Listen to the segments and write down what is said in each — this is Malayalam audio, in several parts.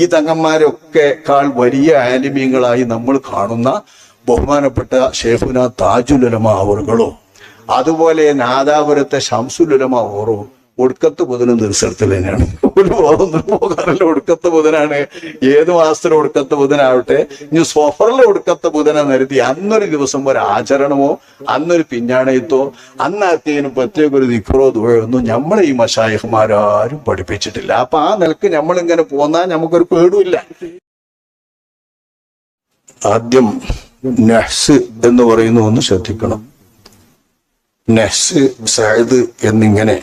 ഈ തങ്ങന്മാരൊക്കെ വലിയ ആലിമീങ്ങളായി നമ്മൾ കാണുന്ന ബഹുമാനപ്പെട്ട ഷേഖുന താജുൽ ഉലമ അവറുകളോ അതുപോലെ നാദാപുരത്തെ ശംസുൽ ഉലമ ഓറോ ഒടുക്കത്ത് ബുധനും ദിവസത്തിൽ തന്നെയാണ്. ഒരു ബോധമൊന്നും പോകാറില്ല. ഒടുക്കത്ത് ബുധനാണ്. ഏത് മാസത്തിലും ഒടുക്കത്ത് ബുധനാവട്ടെ, ഇനി സഫറിലെ ഒടുക്കത്ത് ബുധനെ നിരത്തി അന്നൊരു ദിവസം ഒരു ആചരണമോ അന്നൊരു പിഞ്ഞാണയത്തോ അന്നാർക്കെങ്കിലും പ്രത്യേക ഒരു ദിക്റോ ദുആയൊന്നും നമ്മളെ ഈ മശായിഖ്മാരാരും പഠിപ്പിച്ചിട്ടില്ല. അപ്പൊ ആ നിലക്ക് നമ്മളിങ്ങനെ പോന്നാൽ നമുക്കൊരു പേടുമില്ല. ആദ്യം നഹ്സ് എന്ന് പറയുന്ന ഒന്ന് ശ്രദ്ധിക്കണം. നഹ്സ്, സഅദ് എന്നിങ്ങനെ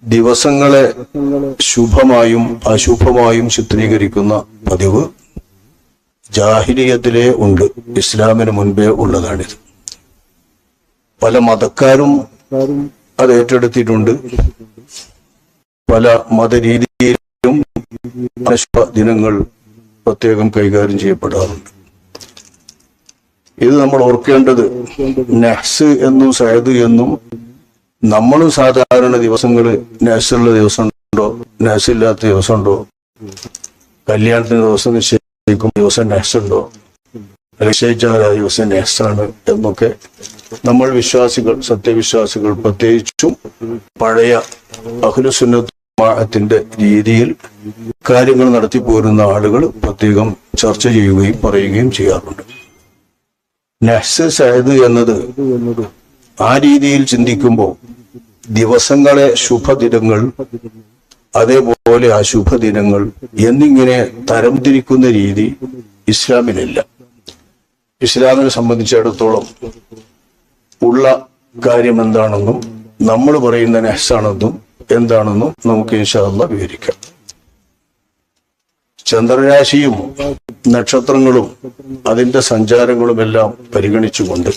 ദിവസങ്ങളെ ശുഭമായും അശുഭമായും ചിത്രീകരിക്കുന്ന പതിവ് ജാഹിലിയത്തിലേ ഉണ്ട്, ഇസ്ലാമിന് മുൻപേ ഉള്ളതാണിത്. പല മതക്കാരും അത് ഏറ്റെടുത്തിട്ടുണ്ട്. പല മതരീതിയിലും ദിനങ്ങൾ പ്രത്യേകം കൈകാര്യം ചെയ്യപ്പെടാറുണ്ട്. ഇത് നമ്മൾ ഓർക്കേണ്ടത്, നഹ്സ് എന്നും സഅദ് എന്നും നമ്മളും സാധാരണ ദിവസങ്ങള് നഹ്സുള്ള ദിവസമുണ്ടോ നഹ്സില്ലാത്ത ദിവസമുണ്ടോ, കല്യാണത്തിന് ദിവസം നിശ്ചയിക്കും ദിവസം നഹ്സുണ്ടോ, നിശ്ചയിച്ചാൽ ആ ദിവസം നഹ്സാണ് എന്നൊക്കെ നമ്മൾ വിശ്വാസികൾ, സത്യവിശ്വാസികൾ, പ്രത്യേകിച്ചും പഴയ അഹ്ലുസുന്നത്ത് ജമാഅത്തിന്റെ രീതിയിൽ കാര്യങ്ങൾ നടത്തിപ്പോരുന്ന ആളുകൾ പ്രത്യേകം ചർച്ച ചെയ്യുകയും പറയുകയും ചെയ്യാറുണ്ട്. നഹ്സ് സഅദ് എന്നത് ആ രീതിയിൽ ചിന്തിക്കുമ്പോൾ ദിവസങ്ങളെ ശുഭദിനങ്ങൾ, അതേപോലെ അശുഭദിനങ്ങൾ എന്നിങ്ങനെ തരംതിരിക്കുന്ന രീതി ഇസ്ലാമിലില്ല. ഇസ്ലാമിനെ സംബന്ധിച്ചിടത്തോളം ഉള്ള കാര്യം എന്താണെന്നും നമ്മൾ പറയുന്ന നഹ്സാണെന്നും എന്താണെന്നും നമുക്ക് ഇൻഷാ അല്ലാഹ് വിവരിക്കാം. ചന്ദ്രരാശിയും നക്ഷത്രങ്ങളും അതിന്റെ സഞ്ചാരങ്ങളുമെല്ലാം പരിഗണിച്ചുകൊണ്ട്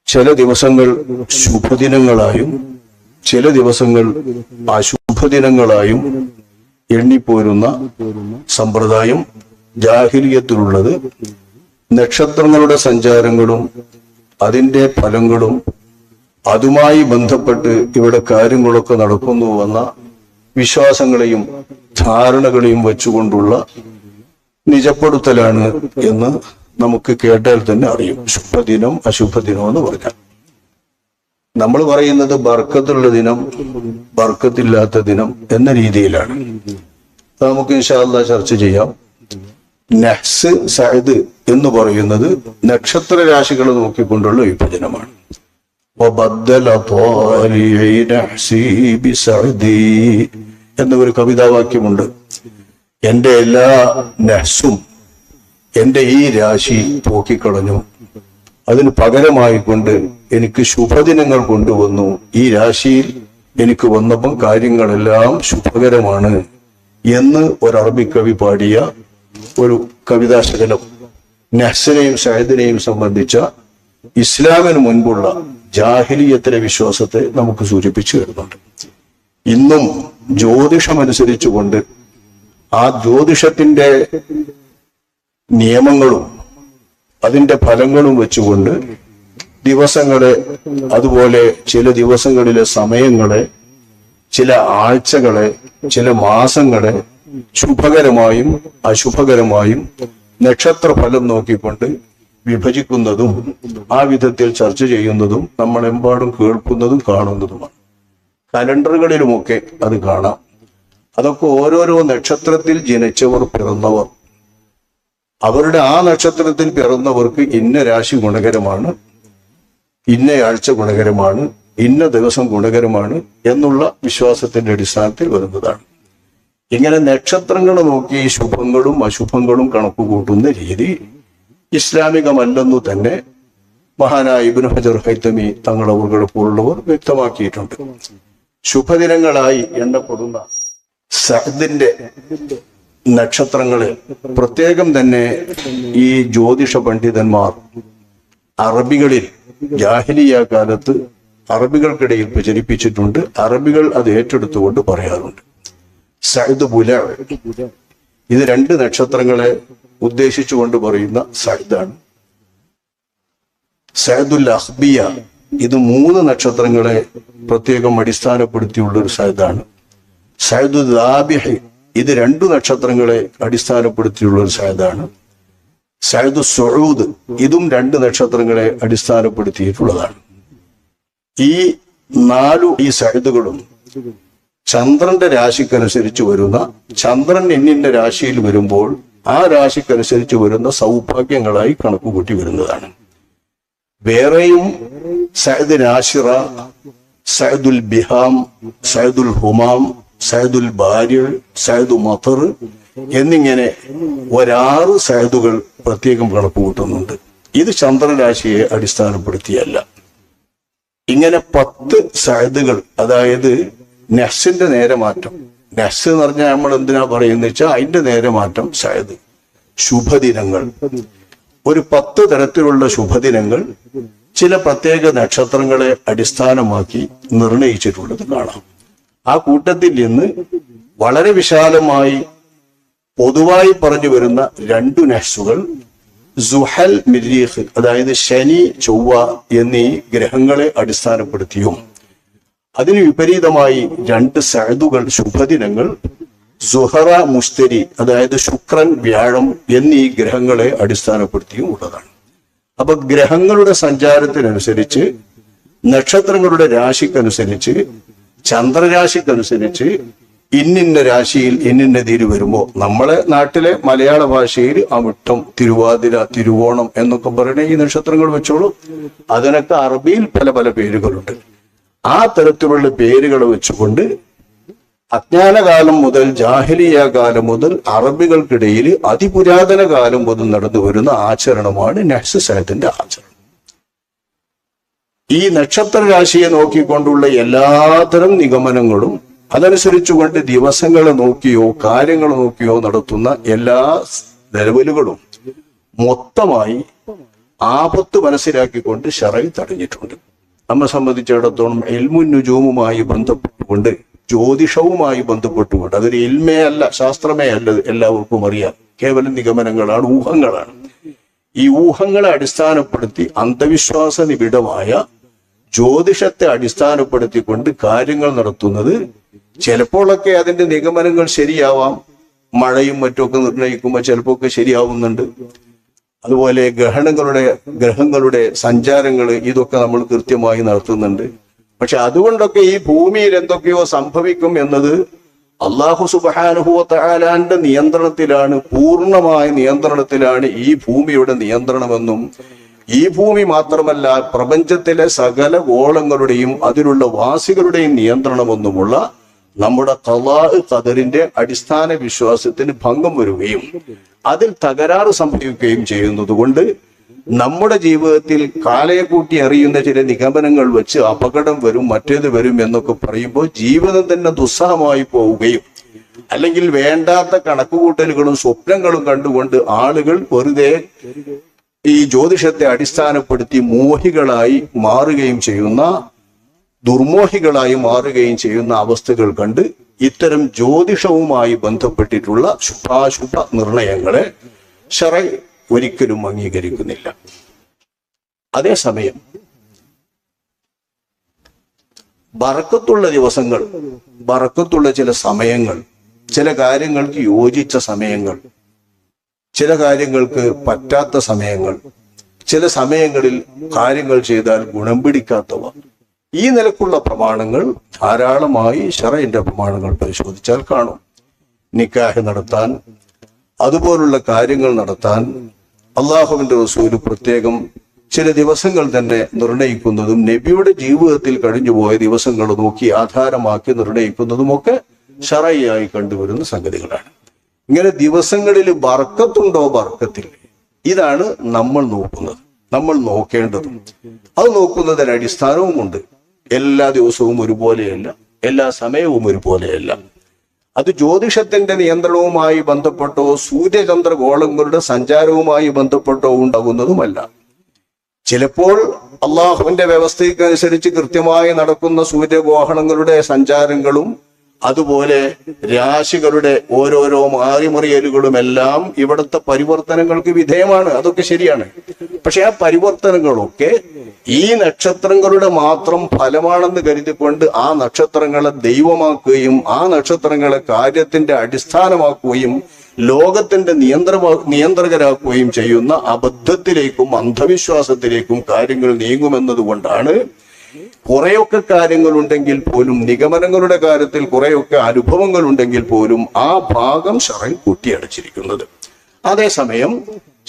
ചില ദിവസങ്ങൾ ശുഭദിനങ്ങളായും ചില ദിവസങ്ങൾ അശുഭദിനങ്ങളായും എണ്ണിപ്പോരുന്ന സമ്പ്രദായം ജാഹിലിയത്തിലുള്ളത് നക്ഷത്രങ്ങളുടെ സഞ്ചാരങ്ങളും അതിന്റെ ഫലങ്ങളും അതുമായി ബന്ധപ്പെട്ട് ഇവിടെ കാര്യങ്ങളൊക്കെ നടക്കുന്നുവെന്ന വിശ്വാസങ്ങളെയും ധാരണകളെയും വെച്ചുകൊണ്ടുള്ള നിജപ്പെടുത്തലാണ് എന്ന് നമുക്ക് കേട്ടാൽ തന്നെ അറിയും. ശുഭദിനം അശുഭദിനം എന്ന് പറഞ്ഞാൽ നമ്മൾ പറയുന്നത് ബർക്കത്തുള്ള ദിനം, ബർക്കത്തില്ലാത്ത ദിനം എന്ന രീതിയിലാണ്. നമുക്ക് ഇൻഷാ അല്ലാഹ് ചർച്ച ചെയ്യാം. നഹ്സ് സഅദ് എന്ന് പറയുന്നത് നക്ഷത്ര രാശികളെ നോക്കിക്കൊണ്ടുള്ള വിഭജനമാണ്. എന്ന ഒരു കവിതാവാക്യമുണ്ട്. എന്റെ എല്ലാ നഹ്സും എന്റെ ഈ രാശി പോക്കിക്കളഞ്ഞു, അതിന് പകരമായിക്കൊണ്ട് എനിക്ക് ശുഭദിനങ്ങൾ കൊണ്ടുവന്നു. ഈ രാശിയിൽ എനിക്ക് വന്നപ്പം കാര്യങ്ങളെല്ലാം ശുഭകരമാണ് എന്ന് ഒരു അറബി കവി പാടിയ ഒരു കവിതാശകലം നഹ്സിനെയും സഅദിനെയും സംബന്ധിച്ച ഇസ്ലാമിന് മുൻപുള്ള ജാഹിലിയത്തിലെ വിശ്വാസത്തെ നമുക്ക് സൂചിപ്പിച്ചു വരുന്നുണ്ട്. ഇന്നും ജ്യോതിഷമനുസരിച്ചുകൊണ്ട് ആ ജ്യോതിഷത്തിന്റെ നിയമങ്ങളും അതിന്റെ ഫലങ്ങളും വെച്ചുകൊണ്ട് ദിവസങ്ങളെ, അതുപോലെ ചില ദിവസങ്ങളിലെ സമയങ്ങളെ, ചില ആഴ്ചകളെ, ചില മാസങ്ങളെ ശുഭകരമായും അശുഭകരമായും നക്ഷത്രഫലം നോക്കിക്കൊണ്ട് വിഭജിക്കുന്നതും ആ വിധത്തിൽ ചർച്ച ചെയ്യുന്നതും നമ്മളെമ്പാടും കേൾക്കുന്നതും കാണുന്നതുമാണ്. കലണ്ടറുകളിലുമൊക്കെ അത് കാണാം. അതൊക്കെ ഓരോരോ നക്ഷത്രത്തിൽ ജനിച്ചവർ, പിറന്നവർ, അവരുടെ ആ നക്ഷത്രത്തിൽ പിറന്നവർക്ക് ഇന്ന രാശി ഗുണകരമാണ്, ഇന്ന ആഴ്ച ഗുണകരമാണ്, ഇന്ന ദിവസം ഗുണകരമാണ് എന്നുള്ള വിശ്വാസത്തിന്റെ അടിസ്ഥാനത്തിൽ വരുന്നതാണ്. ഇങ്ങനെ നക്ഷത്രങ്ങൾ നോക്കി ശുഭങ്ങളും അശുഭങ്ങളും കണക്കുകൂട്ടുന്ന രീതി ഇസ്ലാമികമല്ലെന്നു തന്നെ മഹാനായ ഇബ്നു ഹജർ ഹൈതമി തങ്ങളവറുകളെ പോലുള്ളവർ വ്യക്തമാക്കിയിട്ടുണ്ട്. ശുഭദിനങ്ങളായി എണ്ണപ്പെടുന്ന സഅദിന്റെ നക്ഷത്രങ്ങളെ പ്രത്യേകം തന്നെ ഈ ജ്യോതിഷ പണ്ഡിതന്മാർ അറബികളിൽ ജാഹിലിയ കാലത്ത് അറബികൾക്കിടയിൽ പ്രചരിപ്പിച്ചിട്ടുണ്ട്. അറബികൾ അത് ഏറ്റെടുത്തുകൊണ്ട് പറയാറുണ്ട്. സഅദ് ബുല, ഇത് രണ്ട് നക്ഷത്രങ്ങളെ ഉദ്ദേശിച്ചുകൊണ്ട് പറയുന്ന സഅദാണ്. സഅദുൽ അഖ്ബിയ, ഇത് മൂന്ന് നക്ഷത്രങ്ങളെ പ്രത്യേകം അടിസ്ഥാനപ്പെടുത്തിയുള്ള ഒരു സഅദാണ്. സഅദുൽ ദാബിഹ്, ഇത് 2 നക്ഷത്രങ്ങളെ അടിസ്ഥാനപ്പെടുത്തിയുള്ള ഒരു സഅദാണ്. സഅദു സുഊദ് ഇതും 2 നക്ഷത്രങ്ങളെ അടിസ്ഥാനപ്പെടുത്തിയിട്ടുള്ളതാണ്. ഈ 4 സഅദുകളും ചന്ദ്രന്റെ രാശിക്കനുസരിച്ച് വരുന്ന, ചന്ദ്രൻ എന്നിന്റെ രാശിയിൽ വരുമ്പോൾ ആ രാശിക്കനുസരിച്ച് വരുന്ന സൗഭാഗ്യങ്ങളായി കണക്കുകൂട്ടി വരുന്നതാണ്. വേറെയും സഅദ് നാശിറ, സഅദുൽ ബിഹാം, സഅദുൽ ഹുമാം, സഅദുൽ ബാരിർ, സഅദു മത്തർ എന്നിങ്ങനെ 6 സഅദുകൾ പ്രത്യേകം കണക്കുകൂട്ടുന്നുണ്ട്. ഇത് ചന്ദ്രരാശിയെ അടിസ്ഥാനപ്പെടുത്തിയല്ല. ഇങ്ങനെ 10 സഅദുകൾ, അതായത് നഹ്സിന്റെ നേരമാറ്റം. നഹ്സ് എന്ന് പറഞ്ഞാൽ നമ്മൾ എന്തിനാ പറയുന്നത് വെച്ചാൽ അതിന്റെ നേരമാറ്റം സഅദ്, ശുഭദിനങ്ങൾ. ഒരു 10 തരത്തിലുള്ള ശുഭദിനങ്ങൾ ചില പ്രത്യേക നക്ഷത്രങ്ങളെ അടിസ്ഥാനമാക്കി നിർണയിച്ചിട്ടുള്ളത് കാണാം. ആ കൂട്ടത്തിൽ നിന്ന് വളരെ വിശാലമായി പൊതുവായി പറഞ്ഞു വരുന്ന 2 നഹ്സുകൾ സുഹൽ, മിരീഖ്, അതായത് ശനി, ചൊവ്വ എന്നീ ഗ്രഹങ്ങളെ അടിസ്ഥാനപ്പെടുത്തിയും അതിന് വിപരീതമായി 2 സഅദുകൾ, ശുഭദിനങ്ങൾ സുഹറ, മുസ്തരി, അതായത് ശുക്രൻ, വ്യാഴം എന്നീ ഗ്രഹങ്ങളെ അടിസ്ഥാനപ്പെടുത്തിയും ഉള്ളതാണ്. അപ്പൊ ഗ്രഹങ്ങളുടെ സഞ്ചാരത്തിനനുസരിച്ച്, നക്ഷത്രങ്ങളുടെ രാശിക്കനുസരിച്ച്, ചന്ദ്രരാശിക്കനുസരിച്ച് ഇന്നിന്ന രാശിയിൽ ഇന്നിന്ന തീര് വരുമ്പോ നമ്മളെ നാട്ടിലെ മലയാള ഭാഷയിൽ അവിട്ടം, തിരുവാതിര, തിരുവോണം എന്നൊക്കെ പറയുന്ന ഈ നക്ഷത്രങ്ങൾ വെച്ചോളൂ. അതിനൊക്കെ അറബിയിൽ പല പല പേരുകളുണ്ട്. ആ തരത്തിലുള്ള പേരുകൾ വെച്ചുകൊണ്ട് അജ്ഞാനകാലം മുതൽ, ജാഹിലിയ കാലം മുതൽ അറബികൾക്കിടയിൽ അതിപുരാതന കാലം മുതൽ നടന്നു വരുന്ന ആചരണമാണ് നഹ്സ് സഅദിന്റെ ആചരണം. ഈ നക്ഷത്ര രാശിയെ നോക്കിക്കൊണ്ടുള്ള എല്ലാത്തരം നിഗമനങ്ങളും അതനുസരിച്ചുകൊണ്ട് ദിവസങ്ങളെ നോക്കിയോ കാര്യങ്ങൾ നോക്കിയോ നടത്തുന്ന എല്ലാ നിലവിലുകളും മൊത്തമായി ആപത്ത് മനസ്സിലാക്കിക്കൊണ്ട് ശറഅ് തടഞ്ഞിട്ടുണ്ട്. നമ്മെ സംബന്ധിച്ചിടത്തോളം ഇൽമുൻ നുജൂമുമായി ബന്ധപ്പെട്ടുകൊണ്ട്, ജ്യോതിഷവുമായി ബന്ധപ്പെട്ടുകൊണ്ട്, അതൊരു ഇൽമേ അല്ല, ശാസ്ത്രമേ അല്ല, എല്ലാവർക്കും അറിയാം. കേവലം നിഗമനങ്ങളാണ്, ഊഹങ്ങളാണ്. ഈ ഊഹങ്ങളെ അടിസ്ഥാനപ്പെടുത്തി അന്ധവിശ്വാസ നിബിഡമായ ജ്യോതിഷത്തെ അടിസ്ഥാനപ്പെടുത്തിക്കൊണ്ട് കാര്യങ്ങൾ നടത്തുന്നത് ചിലപ്പോഴൊക്കെ അതിന്റെ നിഗമനങ്ങൾ ശരിയാവാം. മഴയും മറ്റുമൊക്കെ നിർണ്ണയിക്കുമ്പോൾ ചിലപ്പോൾ ഒക്കെ ശരിയാവുന്നുണ്ട്. അതുപോലെ ഗ്രഹങ്ങളുടെ സഞ്ചാരങ്ങൾ ഇതൊക്കെ നമ്മൾ കൃത്യമായി നടത്തുന്നുണ്ട്. പക്ഷെ അതുകൊണ്ടൊക്കെ ഈ ഭൂമിയിൽ എന്തൊക്കെയോ സംഭവിക്കും എന്നത് അല്ലാഹു സുബ്ഹാനഹു വ തആലാന്റെ നിയന്ത്രണത്തിലാണ്, പൂർണ്ണമായ നിയന്ത്രണത്തിലാണ് ഈ ഭൂമിയുടെ നിയന്ത്രണമെന്നും ഈ ഭൂമി മാത്രമല്ല പ്രപഞ്ചത്തിലെ സകല ഗോളങ്ങളുടെയും അതിലുള്ള വാസികളുടെയും നിയന്ത്രണമെന്നുമുള്ള നമ്മുടെ ഖളാഅ് ഖദറിന്റെ അടിസ്ഥാന വിശ്വാസത്തിന് ഭംഗം വരികയും അതിൽ തകരാറ് സംഭവിക്കുകയും ചെയ്യുന്നത് കൊണ്ട് നമ്മുടെ ജീവിതത്തിൽ കാലയെ കൂട്ടി അറിയുന്ന ചില നിഗമനങ്ങൾ വെച്ച് അപകടം വരും, മറ്റേത് വരും എന്നൊക്കെ പറയുമ്പോൾ ജീവിതം തന്നെ ദുസ്സഹമായി പോവുകയും, അല്ലെങ്കിൽ വേണ്ടാത്ത കണക്കുകൂട്ടലുകളും സ്വപ്നങ്ങളും കണ്ടുകൊണ്ട് ആളുകൾ വെറുതെ ഈ ജ്യോതിഷത്തെ അടിസ്ഥാനപ്പെടുത്തി മോഹികളായി മാറുകയും ചെയ്യുന്ന, ദുർമോഹികളായി മാറുകയും ചെയ്യുന്ന അവസ്ഥകൾ കണ്ട് ഇത്തരം ജ്യോതിഷവുമായി ബന്ധപ്പെട്ടിട്ടുള്ള ശുഭാശുഭ നിർണയങ്ങളെ ശറഅ് ഒരിക്കലും അംഗീകരിക്കുന്നില്ല. അതേസമയം ബറക്കത്തുള്ള ദിവസങ്ങൾ, ബറക്കത്തുള്ള ചില സമയങ്ങൾ, ചില കാര്യങ്ങൾക്ക് യോജിച്ച സമയങ്ങൾ, ചില കാര്യങ്ങൾക്ക് പറ്റാത്ത സമയങ്ങൾ, ചില സമയങ്ങളിൽ കാര്യങ്ങൾ ചെയ്താൽ ഗുണം പിടിക്കാത്തവ, ഈ നിലക്കുള്ള പ്രമാണങ്ങൾ ധാരാളമായി ശറഇന്റെ പ്രമാണങ്ങൾ പരിശോധിച്ചാൽ കാണും. നിക്കാഹ് നടത്താൻ, അതുപോലുള്ള കാര്യങ്ങൾ നടത്താൻ അള്ളാഹുവിന്റെ റസൂല് പ്രത്യേകം ചില ദിവസങ്ങൾ തന്നെ നിർണയിക്കുന്നതും നബിയുടെ ജീവിതത്തിൽ കഴിഞ്ഞുപോയ ദിവസങ്ങൾ നോക്കി ആധാരമാക്കി നിർണയിക്കുന്നതുമൊക്കെ ശറഈയായി കണ്ടുവരുന്ന സംഗതികളാണ്. ഇങ്ങനെ ദിവസങ്ങളിൽ ബർക്കത്തുണ്ടോ, ബർക്കത്തില്ലേ, ഇതാണ് നമ്മൾ നോക്കുന്നത്, നമ്മൾ നോക്കേണ്ടതും. അത് നോക്കുന്നതിന് അടിസ്ഥാനവുമുണ്ട്. എല്ലാ ദിവസവും ഒരുപോലെയല്ല, എല്ലാ സമയവും ഒരുപോലെയല്ല. അത് ജ്യോതിഷത്തിന്റെ നിയന്ത്രണവുമായി ബന്ധപ്പെട്ടോ സൂര്യചന്ദ്ര ഗോളങ്ങളുടെ സഞ്ചാരവുമായി ബന്ധപ്പെട്ടോ ഉണ്ടാകുന്നതുമല്ല. ചിലപ്പോൾ അള്ളാഹുവിന്റെ വ്യവസ്ഥയ്ക്കനുസരിച്ച് കൃത്യമായി നടക്കുന്ന സൂര്യഗ്രഹണങ്ങളുടെ സഞ്ചാരങ്ങളും അതുപോലെ രാശികളുടെ ഓരോരോ മാറിമറിയലുകളും എല്ലാം ഇവിടുത്തെ പരിവർത്തനങ്ങൾക്ക് വിധേയമാണ്. അതൊക്കെ ശരിയാണ്. പക്ഷെ ആ പരിവർത്തനങ്ങളൊക്കെ ഈ നക്ഷത്രങ്ങളുടെ മാത്രം ഫലമാണെന്ന് കരുതിക്കൊണ്ട് ആ നക്ഷത്രങ്ങളെ ദൈവമാക്കുകയും ആ നക്ഷത്രങ്ങളെ കാര്യത്തിന്റെ അടിസ്ഥാനമാക്കുകയും ലോകത്തിന്റെ നിയന്ത്രകരാക്കുകയും ചെയ്യുന്ന അബദ്ധത്തിലേക്കും അന്ധവിശ്വാസത്തിലേക്കും കാര്യങ്ങൾ നീങ്ങുമെന്നതുകൊണ്ടാണ് കുറെയൊക്കെ കാര്യങ്ങളുണ്ടെങ്കിൽ പോലും, നിഗമനങ്ങളുടെ കാര്യത്തിൽ കുറെയൊക്കെ അനുഭവങ്ങൾ ഉണ്ടെങ്കിൽ പോലും ആ ഭാഗം ശറഅ് കൂട്ടിയടച്ചിരിക്കുന്നത്. അതേസമയം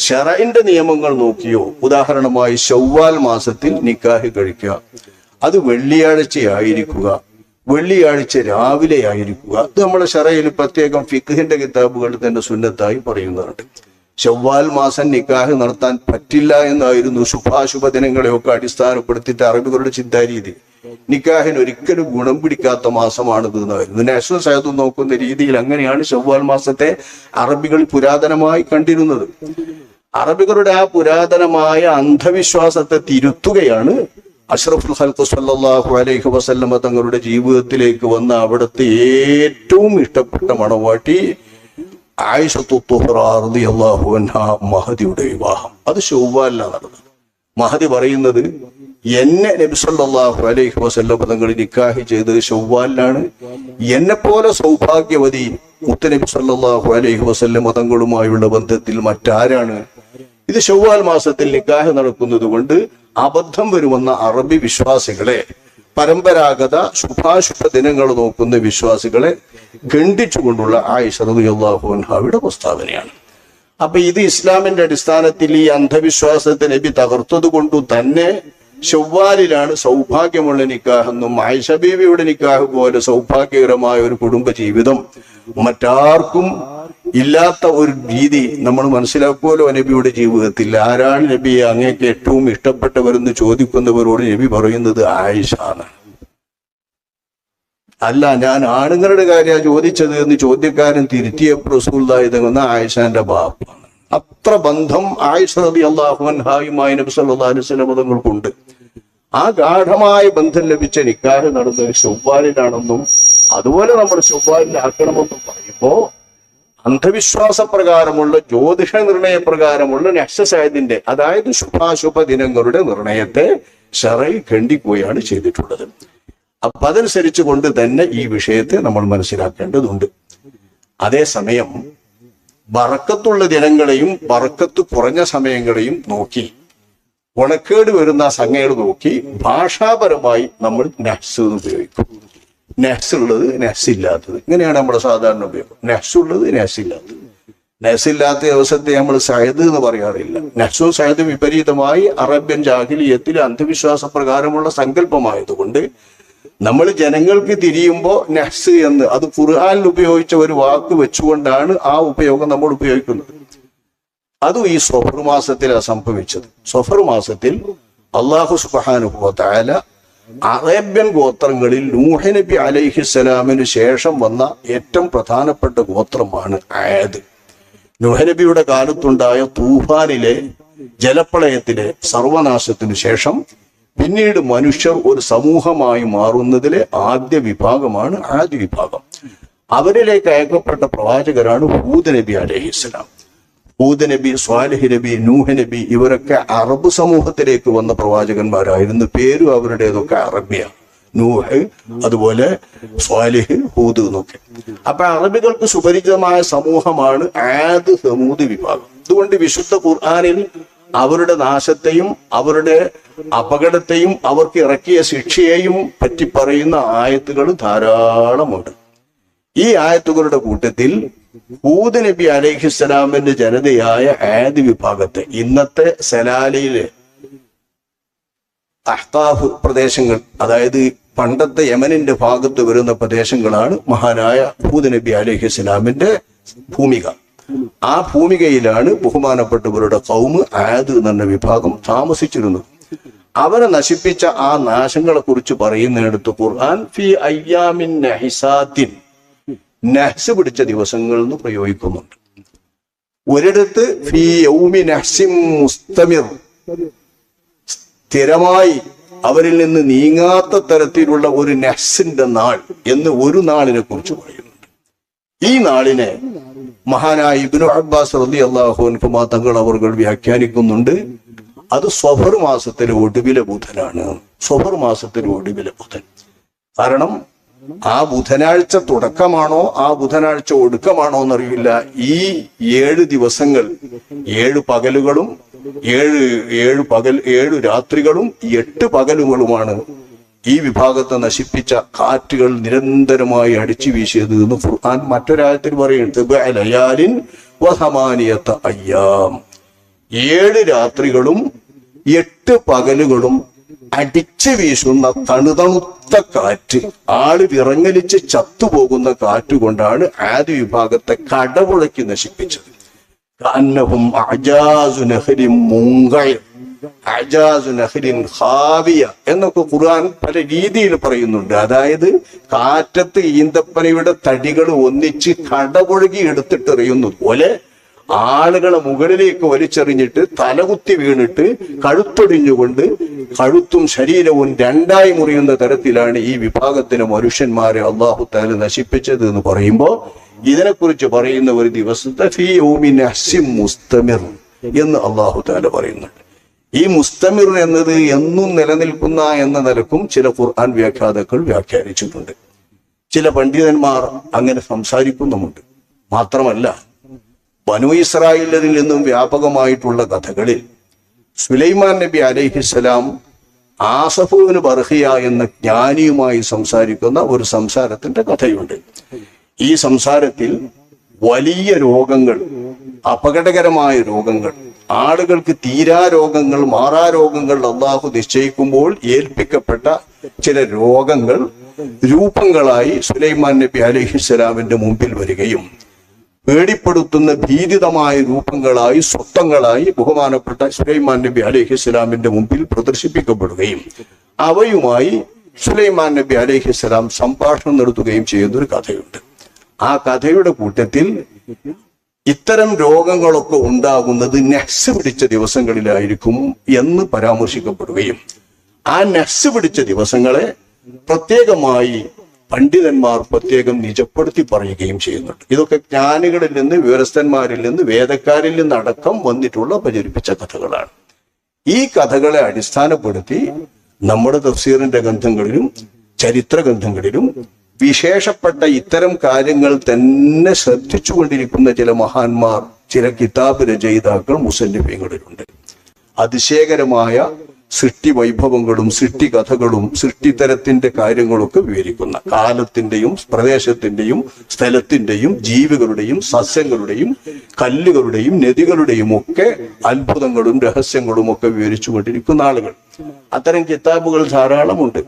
ശറഇന്റെ നിയമങ്ങൾ നോക്കിയോ, ഉദാഹരണമായി ശവ്വാൽ മാസത്തിൽ നിക്കാഹ് കഴിക്കുക, അത് വെള്ളിയാഴ്ചയായിരിക്കുക, വെള്ളിയാഴ്ച രാവിലെ ആയിരിക്കുക, ഇത് നമ്മുടെ ശറയിൽ പ്രത്യേകം ഫിഖ്ഹിന്റെ കിതാബുകളിൽ തന്നെ സുന്നത്തായി പറയുന്നുണ്ട്. ശവ്വാൽ മാസം നിക്കാഹ് നടത്താൻ പറ്റില്ല എന്നായിരുന്നു ശുഭാശുഭ ദിനങ്ങളെയൊക്കെ അടിസ്ഥാനപ്പെടുത്തിയിട്ട് അറബികളുടെ ചിന്താരീതി. നിക്കാഹിന് ഒരിക്കലും ഗുണം പിടിക്കാത്ത മാസമാണിത് എന്നായിരുന്നു. നാഷണൽ സയദ് നോക്കുന്ന രീതിയിൽ അങ്ങനെയാണ് ശവ്വാൽ മാസത്തെ അറബികൾ പുരാതനമായി കണ്ടിരുന്നത്. അറബികളുടെ ആ പുരാതനമായ അന്ധവിശ്വാസത്തെ തിരുത്തുകയാണ് അഷ്റഫുൽ ഖൽഖ് സ്വല്ലല്ലാഹു അലൈഹി വസല്ലമ തങ്ങളുടെ ജീവിതത്തിലേക്ക് വന്ന അവിടുത്തെ ഏറ്റവും ഇഷ്ടപ്പെട്ട മണവാട്ടി ആയിഷത്തു തുഹ്റാ റളിയല്ലാഹു അൻഹാ മഹദിയുടെ വിവാഹം. അത് ശവ്വാലിലാണ് നടന്നത്. മഹദി പറയുന്നത്, എന്നെ നബി സല്ലല്ലാഹു അലൈഹി വസല്ലമ തങ്ങൾ നിക്കാഹ് ചെയ്തത് ശവ്വാലിലാണ്. എന്നെ പോലെ സൗഭാഗ്യവതി മുത്തനബി സല്ലല്ലാഹു അലൈഹി വസല്ലമ തങ്ങളുമായുള്ള ബന്ധത്തിൽ മറ്റാരാണ്? ഇത് ശവ്വാൽ മാസത്തിൽ നിക്കാഹ് നടക്കുന്നത് കൊണ്ട് അബദ്ധം വരുമെന്ന അറബി വിശ്വാസികളെ, പരമ്പരാഗത ശുഭാശുഭ ദിനങ്ങൾ നോക്കുന്ന വിശ്വാസികളെ ഖണ്ഡിച്ചുകൊണ്ടുള്ള ആയിഷ റളിയല്ലാഹു അൻഹായുടെ പ്രസ്താവനയാണ്. അപ്പൊ ഇത് ഇസ്ലാമിന്റെ അടിസ്ഥാനത്തിൽ ഈ അന്ധവിശ്വാസത്തെ നബി തകർത്തത് കൊണ്ടു തന്നെ ശവ്വാലിലാണ് സൗഭാഗ്യമുള്ള നിക്കാഹെന്നും ആയിഷ ബീവിയുടെ നിക്കാഹ് പോലെ സൗഭാഗ്യകരമായ ഒരു കുടുംബ ജീവിതം മറ്റാർക്കും ഇല്ലാത്ത ഒരു രീതി നമ്മൾ മനസ്സിലാക്കുമല്ലോ. നബിയുടെ ജീവിതത്തിൽ ആരാണ് നബിയെ അങ്ങേക്ക് ഏറ്റവും ഇഷ്ടപ്പെട്ടവരെന്ന് ചോദിക്കുന്നവരോട് നബി പറയുന്നത് ആയിഷ ആണ്. അല്ല, ഞാൻ ആണുങ്ങളുടെ കാര്യമാണ് ചോദിച്ചത് എന്ന് ചോദ്യക്കാരൻ തിരുത്തിയപ്പോൾ റസൂലുള്ളാഹി തങ്ങൾ ആയിഷാന്റെ ബാപ്പാണ്. അത്ര ബന്ധം ആയിഷ റളിയല്ലാഹു അൻഹായുമായി നബി സല്ലല്ലാഹു അലൈഹി വസല്ലം തങ്ങൾക്കുണ്ട്. ആ ഗാഢമായ ബന്ധം ലഭിച്ച നിക്കാഹ് നടന്നത് ശവ്വാലിലാണെന്നും അതുപോലെ നമ്മൾ ശവ്വാലിലാക്കണമെന്നും പറയുമ്പോ അന്ധവിശ്വാസ പ്രകാരമുള്ള ജ്യോതിഷ നിർണയ പ്രകാരമുള്ള നഹ്സസായതിന്റെ, അതായത് ശുഭാശുഭ ദിനങ്ങളുടെ നിർണയത്തെ ശറഅ് ഖണ്ഡിക്കുകയാണ് ചെയ്തിട്ടുള്ളത്. അപ്പൊ അതനുസരിച്ച് കൊണ്ട് തന്നെ ഈ വിഷയത്തെ നമ്മൾ മനസ്സിലാക്കേണ്ടതുണ്ട്. അതേസമയം ബറക്കത്തുള്ള ദിനങ്ങളെയും ബറക്കത്ത് കുറഞ്ഞ സമയങ്ങളെയും നോക്കി, ഗുണക്കേട് വരുന്ന സംഖ്യകൾ നോക്കി ഭാഷാപരമായി നമ്മൾ നഹ്സ് ഉപയോഗിക്കും. നഹ്സ് ഉള്ളത്, നഹ്സ് ഇല്ലാത്തത്, ഇങ്ങനെയാണ് നമ്മുടെ സാധാരണ ഉപയോഗം. നഹ്സ് ഉള്ളത്, നഹ്സ് ഇല്ലാത്തത്. നഹ്സ് ഇല്ലാത്ത ദിവസത്തെ നമ്മൾ സയദ് എന്ന് പറയാറില്ല. നഹ്സും സയദും വിപരീതമായി അറബ്യൻ ജാഹിലിയത്തിൽ അന്ധവിശ്വാസ പ്രകാരമുള്ള സങ്കല്പമായതുകൊണ്ട് നമ്മൾ ജനങ്ങൾക്ക് തിരിയുമ്പോൾ നഹ്സ് എന്ന്, അത് ഖുർആനിൽ ഉപയോഗിച്ച ഒരു വാക്ക് വെച്ചുകൊണ്ടാണ് ആ ഉപയോഗം നമ്മൾ ഉപയോഗിക്കുന്നത്. അതും ഈ സഫർ മാസത്തിലാണ് സംഭവിച്ചത്. സഫർ മാസത്തിൽ അല്ലാഹു സുബ്ഹാനഹു വ തആല അറേബ്യൻ ഗോത്രങ്ങളിൽ നൂഹ് നബി അലൈഹിസ്സലാമിന് ശേഷം വന്ന ഏറ്റവും പ്രധാനപ്പെട്ട ഗോത്രമാണ് ആദ്. നൂഹ് നബിയുടെ കാലത്തുണ്ടായ തൂഫാനിലെ ജലപ്രളയത്തിലെ സർവനാശത്തിനു ശേഷം പിന്നീട് മനുഷ്യർ ഒരു സമൂഹമായി മാറുന്നതിലെ ആദ്യ വിഭാഗമാണ് ആദ് വിഭാഗം. അവരിലേക്ക് അയക്കപ്പെട്ട പ്രവാചകരാണ് ഹൂദ് നബി അലൈഹിസ്സലാം. ഹൂദ് നബി, സ്വാലിഹ് നബി, നൂഹ് നബി, ഇവരൊക്കെ അറബ് സമൂഹത്തിലേക്ക് വന്ന പ്രവാചകന്മാരായിരുന്നു. പേരും അവരുടേതൊക്കെ അറബിയ. നൂഹ്, അതുപോലെ സ്വാലിഹ്, ഹൂദ് എന്നൊക്കെ. അപ്പൊ അറബികൾക്ക് സുപരിചിതമായ സമൂഹമാണ് ആദ്, സമൂദ് വിഭാഗം. അതുകൊണ്ട് വിശുദ്ധ ഖുർആനിൽ അവരുടെ നാശത്തെയും അവരുടെ അപകടത്തെയും അവർക്ക് ഇറക്കിയ ശിക്ഷയെയും പറ്റി പറയുന്ന ആയത്തുകൾ ധാരാളമുണ്ട്. ഈ ആയത്തുകളുടെ കൂട്ടത്തിൽ ഹൂദ് നബി അലൈഹിസ്സലാമിന്റെ ജനതയായ ആദ് വിഭാഗത്തെ, ഇന്നത്തെ സലാലയിലെ അഹ്താഫ് പ്രദേശങ്ങൾ, അതായത് പണ്ടത്തെ യമനിന്റെ ഭാഗത്ത് വരുന്ന പ്രദേശങ്ങളാണ് മഹാനായ ഹൂദ് നബി അലൈഹിസ്സലാമിന്റെ ഭൂമിക. ആ ഭൂമികയിലാണ് ബഹുമാനപ്പെട്ടവരുടെ ഖൗമ് ആദ് എന്ന വിഭാഗം താമസിച്ചിരുന്നത്. അവരെ നശിപ്പിച്ച ആ നാശങ്ങളെ കുറിച്ച് പറയുന്നിടത്ത് ഖുർആൻ ഫി അയ്യാമിൻ നഹിസാത്തിൻ, നഹ്സ് പിടിച്ച ദിവസങ്ങൾ എന്ന് പ്രയോഗിക്കുന്നുണ്ട്. ഒരിടത്ത് ഫീ യൗമി നഹ്സിൻ മുസ്തമിർ, സ്ഥിരമായി അവരിൽ നിന്ന് നീങ്ങാത്ത തരത്തിലുള്ള ഒരു നഹ്സിന്റെ നാൾ എന്ന് ഒരു നാളിനെ കുറിച്ച് പറയുന്നുണ്ട്. ഈ നാളിനെ മഹാനായ ഇബ്നു അബ്ബാസ് റളിയല്ലാഹു അൻഹുമാ തങ്ങൾ അവർ വ്യാഖ്യാനിക്കുന്നുണ്ട്. അത് സ്വഫർ മാസത്തിലെ ഒടുവിലെ ബുധനാണ്. സ്വഫർ മാസത്തിലെ ഒടുവിലെ ബുധൻ. കാരണം ആ ബുധനാഴ്ച തുടക്കമാണോ ആ ബുധനാഴ്ച ഒടുക്കമാണോ എന്നറിയില്ല. ഈ 7 ദിവസങ്ങൾ 7 പകലുകളും 7 രാത്രികളും 8 പകലുകളുമാണ് ഈ വിഭാഗത്തെ നശിപ്പിച്ച കാറ്റുകൾ നിരന്തരമായി അടിച്ചു വീശിയത് എന്ന് ഖുർആൻ മറ്റൊരായത്തിൽ പറയുന്നത്. 7 രാത്രികളും 8 പകലുകളും അടിച്ചു വീശുന്ന തണുതണുത്ത കാറ്റ്, ആള് വിറങ്ങലിച്ച് ചത്തുപോകുന്ന കാറ്റ് കൊണ്ടാണ് ആദി വിഭാഗത്തെ കടപുഴക്കി നശിപ്പിച്ചത്. കഅന്നഹും അഅജാസു നഖ്ലിൻ മുൻഖഇർ, അഅജാസു നഖ്ലിൻ ഖാവിയ എന്നൊക്കെ ഖുർആൻ പല രീതിയിൽ പറയുന്നുണ്ട്. അതായത് കാറ്റത്ത് ഈന്തപ്പനയുടെ തടികൾ ഒന്നിച്ച് കടപുഴകി എടുത്തിട്ടെറിയുന്നത് പോലെ ആളുകളെ മുകളിലേക്ക് വലിച്ചെറിഞ്ഞിട്ട് തലകുത്തി വീണിട്ട് കഴുത്തൊടിഞ്ഞുകൊണ്ട് കഴുത്തും ശരീരവും 2ആയി മുറിയുന്ന തരത്തിലാണ് ഈ വിഭാഗത്തിന് മനുഷ്യന്മാരെ അല്ലാഹു തആല നശിപ്പിച്ചത് എന്ന് പറയുമ്പോൾ ഇതിനെക്കുറിച്ച് പറയുന്ന ഒരു ദിവസത്തെ ഫീ യൗമിൻ നഹ്സിൻ മുസ്തമിർ എന്ന് അല്ലാഹു തആല പറയുന്നുണ്ട്. ഈ മുസ്തമിർ എന്നത് എന്നും നിലനിൽക്കുന്ന എന്ന നിലക്കും ചില ഖുർആൻ വ്യാഖ്യാതാക്കൾ വ്യാഖ്യാനിച്ചിട്ടുണ്ട്. ചില പണ്ഡിതന്മാർ അങ്ങനെ സംസാരിക്കുന്നുമുണ്ട്. മാത്രമല്ല, ബനൂ ഇസ്രായേലിൽ നിന്നും വ്യാപകമായിട്ടുള്ള കഥകളിൽ സുലൈമാൻ നബി അലൈഹിസ്സലാം ആസഫുവിന് ബർഹിയ എന്ന ജ്ഞാനിയുമായി സംസാരിക്കുന്ന ഒരു സംസാരത്തിന്റെ കഥയുണ്ട്. ഈ സംസാരത്തിൽ വലിയ രോഗങ്ങൾ, അപകടകരമായ രോഗങ്ങൾ, ആളുകൾക്ക് തീരാരോഗങ്ങൾ, മാറാരോഗങ്ങൾ അല്ലാഹു നിശ്ചയിക്കുമ്പോൾ ഏൽപ്പിക്കപ്പെട്ട ചില രോഗങ്ങൾ രൂപങ്ങളായി സുലൈമാൻ നബി അലൈഹിസ്സലാമിന്റെ മുമ്പിൽ വരികയും പേടിപ്പെടുത്തുന്ന ഭീതിതമായ രൂപങ്ങളായി സ്വപ്നങ്ങളായി ബഹുമാനപ്പെട്ട സുലൈമാൻ നബി അലൈഹിസ്സലാമിന്റെ മുമ്പിൽ പ്രദർശിപ്പിക്കപ്പെടുകയും അവയുമായി സുലൈമാൻ നബി അലൈഹിസ്സലാം സംഭാഷണം നടത്തുകയും ചെയ്യുന്നൊരു കഥയുണ്ട്. ആ കഥയുടെ കൂട്ടത്തിൽ ഇത്തരം രോഗങ്ങളൊക്കെ ഉണ്ടാകുന്നത് നഹ്സ് പിടിച്ച ദിവസങ്ങളിലായിരിക്കും എന്ന് പരാമർശിക്കപ്പെടുകയും ആ നഹ്സ് പിടിച്ച ദിവസങ്ങളെ പ്രത്യേകമായി പണ്ഡിതന്മാർ പ്രത്യേകം നിജപ്പെടുത്തി പറയുകയും ചെയ്യുന്നുണ്ട്. ഇതൊക്കെ ജ്ഞാനികളിൽ നിന്ന്, വിവരസ്ഥന്മാരിൽ നിന്ന്, വേദക്കാരിൽ നിന്ന് അടക്കം വന്നിട്ടുള്ള പ്രചരിപ്പിച്ച കഥകളാണ്. ഈ കഥകളെ അടിസ്ഥാനപ്പെടുത്തി നമ്മുടെ തഫ്സീറിന്റെ ഗ്രന്ഥങ്ങളിലും ചരിത്ര ഗ്രന്ഥങ്ങളിലും വിശേഷപ്പെട്ട ഇത്തരം കാര്യങ്ങൾ തന്നെ ശ്രദ്ധിച്ചുകൊണ്ടിരിക്കുന്ന ചില മഹാന്മാർ, ചില കിതാബ് രചയിതാക്കൾ മുസന്നിഫീങ്ങളിലുണ്ട്. അതിശയകരമായ സൃഷ്ടി വൈഭവങ്ങളും സൃഷ്ടി കഥകളും സൃഷ്ടിതരത്തിന്റെ കാര്യങ്ങളൊക്കെ വിവരിക്കുന്ന, കാലത്തിന്റെയും പ്രദേശത്തിന്റെയും സ്ഥലത്തിന്റെയും ജീവികളുടെയും സസ്യങ്ങളുടെയും കല്ലുകളുടെയും നദികളുടെയും ഒക്കെ അത്ഭുതങ്ങളും രഹസ്യങ്ങളും ഒക്കെ വിവരിച്ചു കൊണ്ടിരിക്കുന്ന ആളുകൾ. അത്തരം കിതാബുകൾ ധാരാളമുണ്ട്.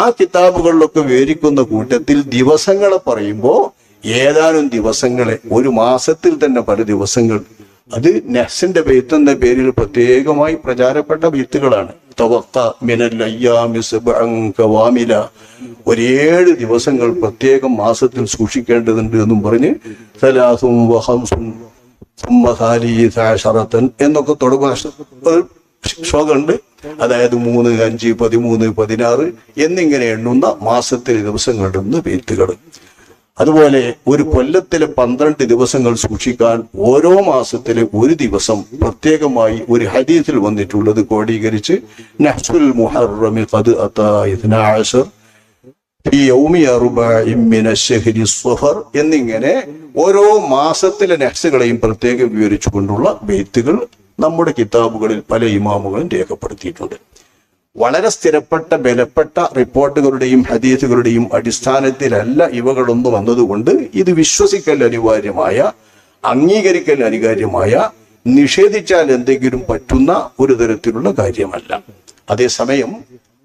ആ കിതാബുകളിലൊക്കെ വിവരിക്കുന്ന കൂട്ടത്തിൽ ദിവസങ്ങളെ പറയുമ്പോൾ ഏതാനും ദിവസങ്ങളെ, ഒരു മാസത്തിൽ തന്നെ പല ദിവസങ്ങൾ, അത് നഹ്സിന്റെ ബെയ്ത്ത് എന്ന പേരിൽ പ്രത്യേകമായി പ്രചാരപ്പെട്ട ബെയ്ത്തുകളാണ്. ഒരു 7 ദിവസങ്ങൾ പ്രത്യേകം മാസത്തിൽ സൂക്ഷിക്കേണ്ടതുണ്ട് എന്നും പറഞ്ഞ് എന്നൊക്കെ തുടങ്ങുന്ന ശ്ലോകമുണ്ട്. അതായത് 3, 5, 13, 16 എന്നിങ്ങനെ എണ്ണുന്ന മാസത്തിലെ ദിവസങ്ങളുണ്ട് ബെയ്ത്തുകൾ. അതുപോലെ ഒരു കൊല്ലത്തിലെ 12 ദിവസങ്ങൾ സൂക്ഷിക്കാൻ ഓരോ മാസത്തിലെ ഒരു ദിവസം പ്രത്യേകമായി ഒരു ഹദീസിൽ വന്നിട്ടുള്ളത് ക്രോഡീകരിച്ച് നഹ്സുൽ മുഹറമി ഖദ് അതാ 12 ഫീ യൗമി 4 മിന ശഹരി സ്വഫർ എന്നിങ്ങനെ ഓരോ മാസത്തിലെ നഹ്സുകളെയും പ്രത്യേകം വിവരിച്ചുകൊണ്ടുള്ള ബെയ്ത്തുകൾ നമ്മുടെ കിതാബുകളിൽ പല ഇമാമുകളും രേഖപ്പെടുത്തിയിട്ടുണ്ട്. വളരെ സ്ഥിരപ്പെട്ട ബലപ്പെട്ട റിപ്പോർട്ടുകളുടെയും ഹദീസുകളുടെയും അടിസ്ഥാനത്തിലല്ല ഇവകളൊന്നും വന്നതുകൊണ്ട് ഇത് വിശ്വസിക്കൽ അനിവാര്യമായ, അംഗീകരിക്കൽ അനിവാര്യമായ, നിഷേധിച്ചാൽ എന്തെങ്കിലും പറ്റുന്ന ഒരു തരത്തിലുള്ള കാര്യമല്ല. അതേസമയം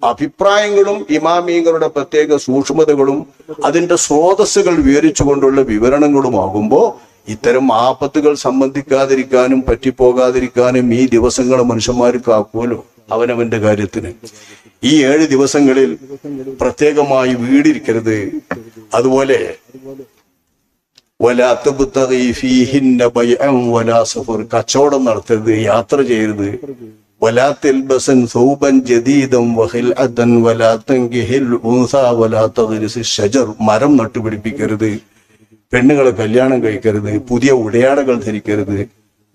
അഭിപ്രായങ്ങളും ഇമാമിയങ്ങളുടെ പ്രത്യേക സൂക്ഷ്മതകളും അതിന്റെ സ്രോതസ്സുകൾ വിവരിച്ചുകൊണ്ടുള്ള വിവരണങ്ങളുമാകുമ്പോൾ ഇത്തരം ആപത്തുകൾ സംബന്ധിക്കാതിരിക്കാനും പറ്റിപ്പോകാതിരിക്കാനും ഈ ദിവസങ്ങൾ മനുഷ്യന്മാർക്ക് ആക്കുമല്ലോ അവനവന്റെ കാര്യത്തിന്. ഈ 7 ദിവസങ്ങളിൽ പ്രത്യേകമായി വീടിരിക്കരുത്. അതുപോലെ കച്ചവടം നടത്തരുത്, യാത്ര ചെയ്യരുത്. മരം നട്ടുപിടിപ്പിക്കരുത്, പെണ്ണുങ്ങളെ കല്യാണം കഴിക്കരുത്, പുതിയ ഉടയാടകൾ ധരിക്കരുത്.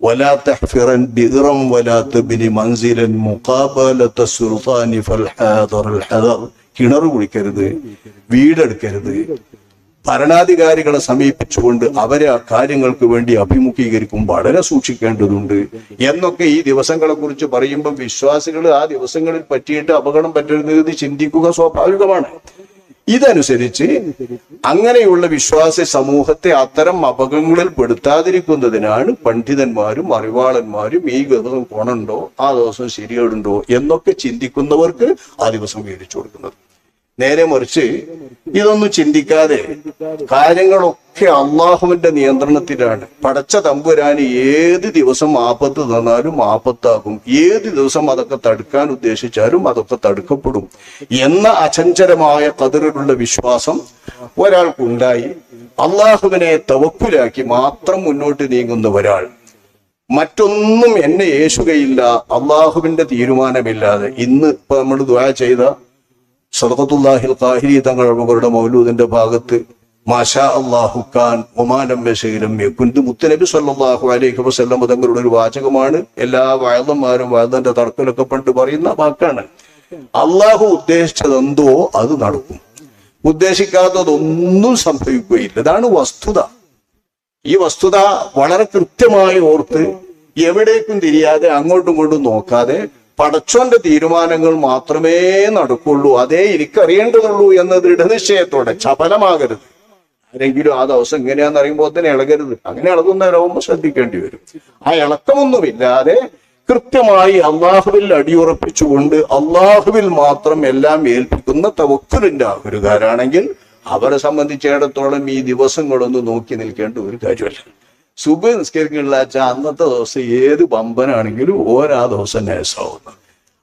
വലാ തഹ്ഫിറൻ ബിഗ്റൻ വലാ തബ്നി മൻസിലൻ മുഖാബലത സുൽത്താനി ഫൽഹാദർ അൽഹദർ. കിണർ കുഴിക്കരുത്, വീടെടുക്കരുത്, ഭരണാധികാരികളെ സമീപിച്ചുകൊണ്ട് അവരെ ആ കാര്യങ്ങൾക്ക് വേണ്ടി അഭിമുഖീകരിക്കും വളരെ സൂക്ഷിക്കേണ്ടതുണ്ട് എന്നൊക്കെ ഈ ദിവസങ്ങളെ കുറിച്ച് പറയുമ്പോൾ വിശ്വാസികൾ ആ ദിവസങ്ങളിൽ പറ്റിയിട്ട് അപകടം പറ്റരുത് ചിന്തിക്കുക സ്വാഭാവികമാണ്. ഇതനുസരിച്ച് അങ്ങനെയുള്ള വിശ്വാസി സമൂഹത്തെ അത്തരം അപകടങ്ങളിൽ പെടുത്താതിരിക്കുന്നതിനാണ് പണ്ഡിതന്മാരും അറിവാളന്മാരും ഈ ദിവസം ഗുണമുണ്ടോ, ആ ദിവസം ശരിയോടുണ്ടോ എന്നൊക്കെ ചിന്തിക്കുന്നവർക്ക് ആ ദിവസം മേടിച്ചു കൊടുക്കുന്നത്. നേരെ മറിച്ച് ഇതൊന്നും ചിന്തിക്കാതെ കാര്യങ്ങളൊക്കെ അള്ളാഹുവിന്റെ നിയന്ത്രണത്തിലാണ്. പടച്ച തമ്പുരാന് ഏത് ദിവസം ആപത്ത് തന്നാലും ആപത്താകും, ഏത് ദിവസം അതൊക്കെ തടുക്കാൻ ഉദ്ദേശിച്ചാലും അതൊക്കെ തടുക്കപ്പെടും എന്ന അചഞ്ചലമായ ഖദറിലുള്ള വിശ്വാസം ഒരാൾക്കുണ്ടായി അള്ളാഹുവിനെ തവക്കുലാക്കി മാത്രം മുന്നോട്ട് നീങ്ങുന്ന ഒരാൾ മറ്റൊന്നും എന്നെ യേശുകയില്ല അള്ളാഹുവിന്റെ തീരുമാനമില്ലാതെ, ഇന്ന് ഇപ്പൊ നമ്മൾ ദുആ ചെയ്ത സദഖത്തുല്ലാഹിൽ ഖാഹിരി തങ്ങളുടെ മൗലൂദിന്റെ ഭാഗത്ത് മാഷാ അല്ലാഹു ഖാൻ ഒമാനം ബശീരം യകുന്തു മുത്തനബി സല്ലല്ലാഹു അലൈഹി വസല്ലം തങ്ങളുടെ ഒരു വാചകമാണ്. എല്ലാ വഅദന്മാരും വഅദന്റെ തർക്കലൊക്കെ പണ്ട് പറയുന്ന വാക്കാണ്. അള്ളാഹു ഉദ്ദേശിച്ചതെന്തോ അത് നടക്കും, ഉദ്ദേശിക്കാത്തതൊന്നും സംഭവിക്കുകയില്ല. ഇതാണ് വസ്തുത. ഈ വസ്തുത വളരെ കൃത്യമായി ഓർത്ത് എവിടേക്കും തിരിയാതെ അങ്ങോട്ടും ഇങ്ങോട്ടും നോക്കാതെ പടച്ചോന്റെ തീരുമാനങ്ങൾ മാത്രമേ നടക്കുള്ളൂ, അതേ എനിക്കറിയേണ്ടതുള്ളൂ എന്ന ദൃഢനിശ്ചയത്തോടെ ചപലമാകരുത്. ആരെങ്കിലും ആ ദിവസം എങ്ങനെയാന്ന് അറിയുമ്പോൾ തന്നെ ഇളകരുത്. അങ്ങനെ ഇളകുന്നവരാകുമ്പോൾ ശ്രദ്ധിക്കേണ്ടി വരും. ആ ഇളക്കമൊന്നുമില്ലാതെ കൃത്യമായി അള്ളാഹുവിൽ അടിയുറപ്പിച്ചുകൊണ്ട് അള്ളാഹുവിൽ മാത്രം എല്ലാം ഏൽപ്പിക്കുന്ന തവക്കുലിന്റെ ആഗ്രഹകാരാണെങ്കിൽ അവരെ സംബന്ധിച്ചിടത്തോളം ഈ ദിവസങ്ങളൊന്നും നോക്കി നിൽക്കേണ്ട ഒരു കാര്യമല്ല. സുബഹ് നിസ്കരിക്കുള്ള അന്നത്തെ ദിവസം ഏത് ബമ്പനാണെങ്കിലും ഓരോ ദിവസം നേസാവുന്നത്.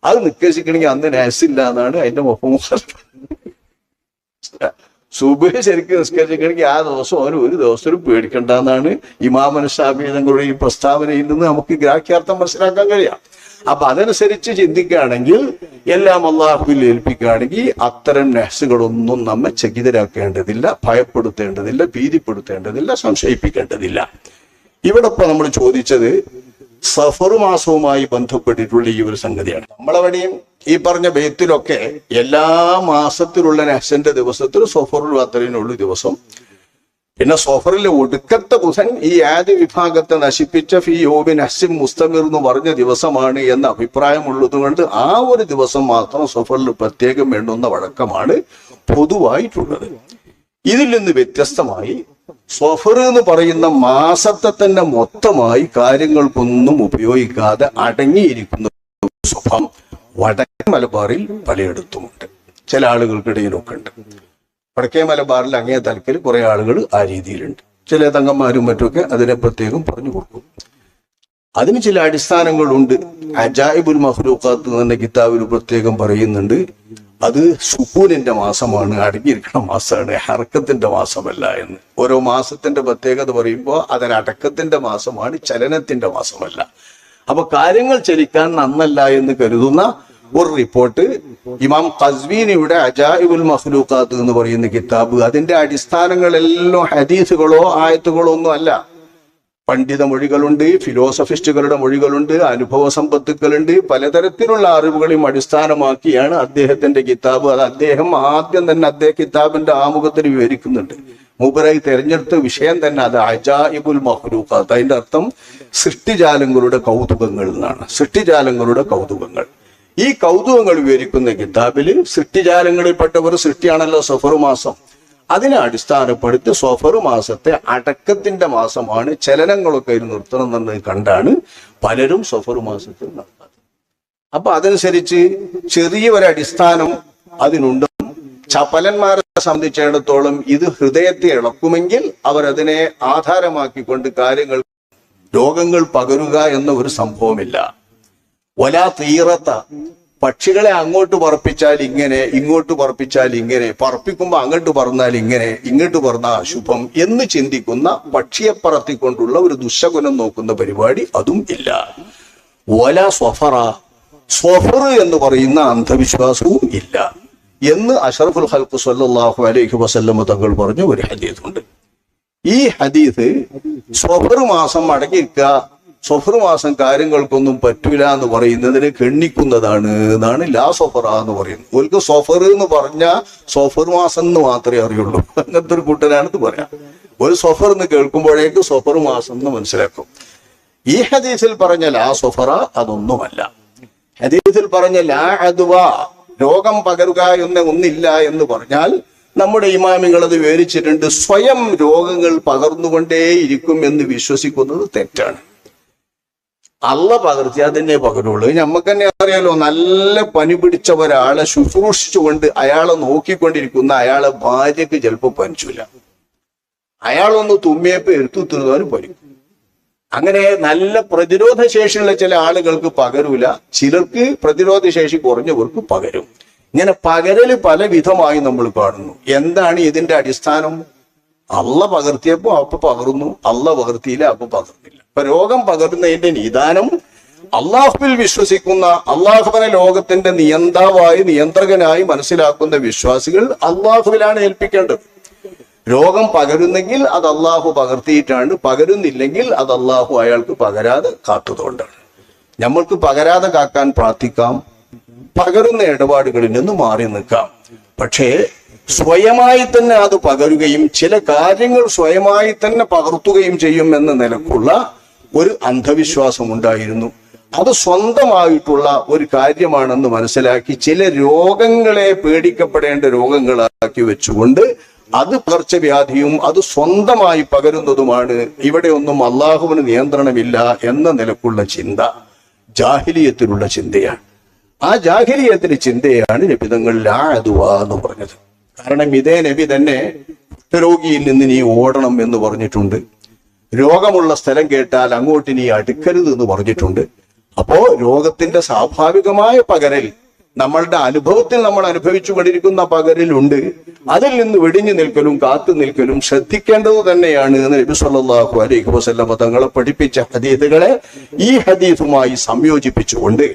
അത് നിസ്കരിക്കണമെങ്കിൽ അന്ന് നേസില്ല എന്നാണ് അതിന്റെ മുഖം. സുബഹ് ശരിക്കും നിസ്കരിക്കണമെങ്കിൽ ആ ദിവസം അവന് ഒരു ദിവസവും പേടിക്കണ്ട എന്നാണ് ഇമാം ശാഫിഈ തങ്ങളുടെ ഈ പ്രസ്താവനയിൽ നിന്ന് നമുക്ക് ഗ്രാഹ്യാർത്ഥം മനസ്സിലാക്കാൻ കഴിയാം. അപ്പൊ അതനുസരിച്ച് ചിന്തിക്കുകയാണെങ്കിൽ, എല്ലാം അള്ളാഹുവിൽ ഏൽപ്പിക്കുകയാണെങ്കിൽ അത്തരം നഹ്സുകളൊന്നും നമ്മെ ചകിതരാക്കേണ്ടതില്ല, ഭയപ്പെടുത്തേണ്ടതില്ല, ഭീതിപ്പെടുത്തേണ്ടതില്ല, സംശയിപ്പിക്കേണ്ടതില്ല. ഇവിടെ ഇപ്പൊ നമ്മൾ ചോദിച്ചത് സഫർ മാസവുമായി ബന്ധപ്പെട്ടിട്ടുള്ള ഈ ഒരു സംഗതിയാണ്. നമ്മളെവിടെയും ഈ പറഞ്ഞ ബെയ്ത്തിലൊക്കെ എല്ലാ മാസത്തിലുള്ള നഹ്സിന്റെ ദിവസത്തിൽ സഫറുൽ അത്രയുള്ള ദിവസം, പിന്നെ സഫറിലെ ഒടുക്കത്തെ ബുധൻ ഈ ആദ്യ വിഭാഗത്തെ നശിപ്പിച്ച ഫി യോബിൻ നഹ്സിൻ മുസ്തമിർ എന്ന് പറഞ്ഞ ദിവസമാണ് എന്ന അഭിപ്രായമുള്ളത് കൊണ്ട് ആ ഒരു ദിവസം മാത്രം സഫറിൽ പ്രത്യേകം വേണ്ടുന്ന വഴക്കമാണ് പൊതുവായിട്ടുള്ളത്. ഇതിൽ നിന്ന് വ്യത്യസ്തമായി സഫർ എന്ന് പറയുന്ന മാസത്തെ തന്നെ മൊത്തമായി കാര്യങ്ങൾക്കൊന്നും ഉപയോഗിക്കാതെ അടങ്ങിയിരിക്കുന്ന സ്വഭാവം വടക്കേ മലബാറിൽ പലയിടത്തുമുണ്ട്, ചില ആളുകൾക്കിടയിലൊക്കെ ഉണ്ട്. വടക്കേ മലബാറിൽ അങ്ങേ തലക്കിൽ കുറെ ആളുകൾ ആ രീതിയിലുണ്ട്. ചില തങ്ങന്മാരും മറ്റുമൊക്കെ അതിനെ പ്രത്യേകം പറഞ്ഞു കൊടുക്കും. അതിന് ചില അടിസ്ഥാനങ്ങളുണ്ട്. അജായിബുൽ മഖ്ലൂഖാത്ത് എന്ന കിതാബിൽ പ്രത്യേകം പറയുന്നുണ്ട്, അത് സുക്കൂനിന്റെ മാസമാണ്, അടങ്ങിയിരിക്കണ മാസമാണ്, ഹർക്കത്തിന്റെ മാസമല്ല എന്ന്. ഓരോ മാസത്തിന്റെ പ്രത്യേകത പറയുമ്പോൾ അതിനടക്കത്തിന്റെ മാസമാണ്, ചലനത്തിന്റെ മാസമല്ല. അപ്പൊ കാര്യങ്ങൾ ചലിക്കാൻ നന്നല്ല എന്ന് കരുതുന്ന ഒരു റിപ്പോർട്ട് ഇമാം ഖസ്വീനിയുടെ അജായിബുൽ മഖ്ലൂഖാത്ത് എന്ന് പറയുന്ന കിതാബ്, അതിന്റെ അടിസ്ഥാനങ്ങളെല്ലാം ഹദീസുകളോ ആയത്തുകളോ ഒന്നും അല്ല. പണ്ഡിത മൊഴികളുണ്ട്, ഫിലോസഫിസ്റ്റുകളുടെ മൊഴികളുണ്ട്, അനുഭവ സമ്പത്തുക്കളുണ്ട്, പലതരത്തിലുള്ള അറിവുകളെയും അടിസ്ഥാനമാക്കിയാണ് അദ്ദേഹത്തിന്റെ കിതാബ്. അത് അദ്ദേഹം ആദ്യം തന്നെ കിതാബിന്റെ ആമുഖത്തിൽ വിവരിക്കുന്നുണ്ട്. മൂപ്പരായി തെരഞ്ഞെടുത്ത വിഷയം തന്നെ അത് അജായിബുൽ മഖ്ലൂഖാത്ത്. അതിന്റെ അർത്ഥം സൃഷ്ടിജാലങ്ങളുടെ കൗതുകങ്ങൾ എന്നാണ്. സൃഷ്ടിജാലങ്ങളുടെ കൗതുകങ്ങൾ. ഈ കൗതുകങ്ങൾ വിവരിക്കുന്ന കിതാബില് സൃഷ്ടിജാലങ്ങളിൽപ്പെട്ട ഒരു സൃഷ്ടിയാണല്ലോ സഫർ മാസം. അതിനെ അടിസ്ഥാനപ്പെടുത്തി സഫർ മാസത്തെ അടക്കത്തിന്റെ മാസമാണ്, ചലനങ്ങളൊക്കെ നിർത്തണം എന്ന് കണ്ടാണ് പലരും സഫർ മാസത്തിൽ നടത്തുന്നത്. അപ്പൊ അതനുസരിച്ച് ചെറിയ ഒരു അടിസ്ഥാനം അതിനുണ്ട്. ചപലന്മാരെ സംബന്ധിച്ചിടത്തോളം ഇത് ഹൃദയത്തെ ഇളക്കുമെങ്കിൽ അവരതിനെ ആധാരമാക്കിക്കൊണ്ട് രോഗങ്ങൾ പകരുക എന്ന ഒരു സംഭവമില്ല. വലാ തീറത്ത, പക്ഷികളെ അങ്ങോട്ട് പറപ്പിച്ചാൽ ഇങ്ങനെ, ഇങ്ങോട്ട് പറപ്പിച്ചാൽ ഇങ്ങനെ, പറപ്പിക്കുമ്പോൾ അങ്ങോട്ട് പറന്നാൽ ഇങ്ങനെ, ഇങ്ങോട്ട് പറന്നാൽ അശുഭം എന്ന് ചിന്തിക്കുന്ന, പക്ഷിയെ പറത്തിക്കൊണ്ടുള്ള ഒരു ദുശകുനം നോക്കുന്ന പരിപാടി അതും ഇല്ല. വല സ്വഫറ, സ്വഫർ എന്ന് പറയുന്ന അന്ധവിശ്വാസവും ഇല്ല എന്ന് അഷ്റഫുൽ ഖൽഖ് സ്വല്ലല്ലാഹു അലൈഹി വസല്ലം തങ്ങൾ പറഞ്ഞ ഒരു ഹദീസുണ്ട്. ഈ ഹദീസ് സ്വഫർ മാസം അടങ്ങിയിരിക്കുക സഫർ മാസം കാര്യങ്ങൾക്കൊന്നും പറ്റൂല എന്ന് പറയുന്നതിന് കെണ്ണിക്കുന്നതാണ് എന്നാണ് ലാ സഫറ എന്ന് പറയുന്നത്. ഓർക്ക് സഫർ എന്ന് പറഞ്ഞാൽ സഫർ മാസം എന്ന് മാത്രമേ അറിയുള്ളൂ. അങ്ങനത്തെ ഒരു കൂട്ടരാണെന്ന് പറയാം. ഒരു സഫർ എന്ന് കേൾക്കുമ്പോഴേക്ക് സഫർ മാസം എന്ന് മനസ്സിലാക്കും. ഈ ഹദീസിൽ പറഞ്ഞ ലാ സഫറ അതൊന്നുമല്ല. ഹദീസിൽ പറഞ്ഞ ലാ അദ്വ, രോഗം പകരുക ഒന്നില്ല എന്ന് പറഞ്ഞാൽ നമ്മുടെ ഇമാമികൾ അത് വിവരിച്ചിട്ടുണ്ട്. സ്വയം രോഗങ്ങൾ പകർന്നുകൊണ്ടേയിരിക്കും എന്ന് വിശ്വസിക്കുന്നത് തെറ്റാണ്. അള്ള പകർത്തിയാൽ തന്നെ പകരുള്ളൂ. നമുക്ക് തന്നെ അറിയാലോ, നല്ല പനി പിടിച്ച ഒരാളെ ശുശ്രൂഷിച്ചുകൊണ്ട് അയാളെ നോക്കിക്കൊണ്ടിരിക്കുന്ന അയാളെ ഭാര്യക്ക് ചിലപ്പോൾ പനിച്ചില്ല. അയാളൊന്ന് തുമ്മിയപ്പോ എടുത്തുത്തുന്നവന് പനിക്കും. അങ്ങനെ നല്ല പ്രതിരോധ ശേഷിയുള്ള ചില ആളുകൾക്ക് പകരൂല, ചിലർക്ക് പ്രതിരോധ ശേഷി കുറഞ്ഞവർക്ക് പകരും. ഇങ്ങനെ പകരല് പല വിധമായി നമ്മൾ കാണുന്നു. എന്താണ് ഇതിന്റെ അടിസ്ഥാനം? അള്ള പകർത്തിയപ്പോ അപ്പൊ പകർന്നു, അള്ള പകർത്തിയില്ല അപ്പൊ പകർന്നില്ല. ഇപ്പൊ രോഗം പകരുന്നതിന്റെ നിദാനം അള്ളാഹുവിൽ വിശ്വസിക്കുന്ന, അള്ളാഹുവിനെ ലോകത്തിന്റെ നിയന്ത്രകനായി മനസ്സിലാക്കുന്ന വിശ്വാസികൾ അള്ളാഹുവിലാണ് ഏൽപ്പിക്കേണ്ടത്. രോഗം പകരുന്നെങ്കിൽ അത് അള്ളാഹു പകർത്തിയിട്ടാണ്, പകരുന്നില്ലെങ്കിൽ അത് അള്ളാഹു അയാൾക്ക് പകരാതെ കാത്തതുകൊണ്ടാണ്. നമ്മൾക്ക് പകരാതെ കാക്കാൻ പ്രാർത്ഥിക്കാം, പകരുന്ന ഇടപാടുകളിൽ നിന്ന് മാറി നിൽക്കാം. പക്ഷേ സ്വയമായി തന്നെ അത് പകരുകയും ചില കാര്യങ്ങൾ സ്വയമായി തന്നെ പകർത്തുകയും ചെയ്യും എന്ന നിലക്കുള്ള ഒരു അന്ധവിശ്വാസം ഉണ്ടായിരുന്നു. അത് സ്വന്തമായിട്ടുള്ള ഒരു കാര്യമാണെന്ന് മനസ്സിലാക്കി ചില രോഗങ്ങളെ പേടിക്കപ്പെടേണ്ട രോഗങ്ങളാക്കി വെച്ചുകൊണ്ട് അത് പകർച്ചവ്യാധിയും അത് സ്വന്തമായി പകരുന്നതുമാണ്, ഇവിടെ ഒന്നും അള്ളാഹുവിന് നിയന്ത്രണമില്ല എന്ന നിലക്കുള്ള ചിന്ത ജാഹിലിയത്തിലുള്ള ചിന്തയാണ്. ആ ജാഹിലിയത്തിന്റെ ചിന്തയാണ് നബിതങ്ങൾ ലാ അദ്വ എന്ന് പറഞ്ഞത്. കാരണം ഇതേ നബി തന്നെ കുഷ്ഠരോഗിയിൽ നിന്ന് നീ ഓടണം എന്ന് പറഞ്ഞിട്ടുണ്ട്. രോഗമുള്ള സ്ഥലം കേട്ടാൽ അങ്ങോട്ട് നീ അടുക്കരുത് എന്ന് പറഞ്ഞിട്ടുണ്ട്. അപ്പോ രോഗത്തിന്റെ സ്വാഭാവികമായ പകരൽ നമ്മളുടെ അനുഭവത്തിൽ നമ്മൾ അനുഭവിച്ചു കൊണ്ടിരിക്കുന്ന പകരലുണ്ട്. അതിൽ നിന്ന് വെടിഞ്ഞു നിൽക്കലും കാത്തു നിൽക്കലും ശ്രദ്ധിക്കേണ്ടത് തന്നെയാണ് എന്ന് നബി സല്ലല്ലാഹു അലൈഹി വസല്ലം തങ്ങളെ പഠിപ്പിച്ച ഹദീസുകളെ ഈ ഹദീസുമായി സംയോജിപ്പിച്ചുകൊണ്ട്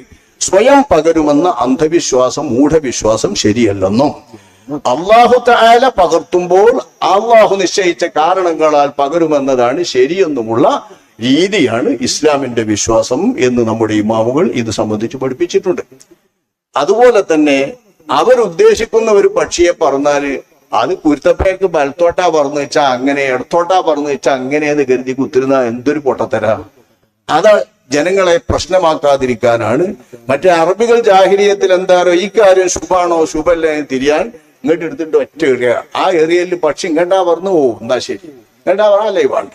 സ്വയം പകരുമെന്ന അന്ധവിശ്വാസം, മൂഢവിശ്വാസം ശരിയല്ലെന്നും അള്ളാഹു തആല പകർത്തുമ്പോൾ അള്ളാഹു നിശ്ചയിച്ച കാരണങ്ങളാൽ പകരുമെന്നതാണ് ശരിയെന്നുമുള്ള രീതിയാണ് ഇസ്ലാമിന്റെ വിശ്വാസം എന്ന് നമ്മുടെ ഇമാമുകൾ ഇത് സംബന്ധിച്ച് പഠിപ്പിച്ചിട്ടുണ്ട്. അതുപോലെ തന്നെ അവരുദ്ദേശിക്കുന്ന ഒരു പക്ഷിയെ പറഞ്ഞാല് അത് കുരുത്തപ്പേക്ക് വലത്തോട്ടാ പറന്ന് വെച്ചാൽ അങ്ങനെ, ഇടത്തോട്ടാ പറന്ന് വെച്ചാൽ അങ്ങനെയെന്ന് കരുതി കുത്തിരുന്ന എന്തൊരു പൊട്ടത്തര. അത് ജനങ്ങളെ പ്രശ്നമാക്കാതിരിക്കാനാണ്. മറ്റേ അറബികൾ ജാഹിലിയത്തിൽ എന്താണോ ഈ കാര്യം ശുഭാണോ ശുഭല്ലേ തിരിയാൻ ഇങ്ങോട്ട് എടുത്തിട്ട് ഒറ്റ എറിയ, ആ ഏരിയയിൽ പക്ഷി ഇങ്ങണ്ടാ പറഞ്ഞു പോവും, എന്നാ ശരി ഇങ്ങണ്ടാ പറഞ്ഞാലേ വേണ്ട.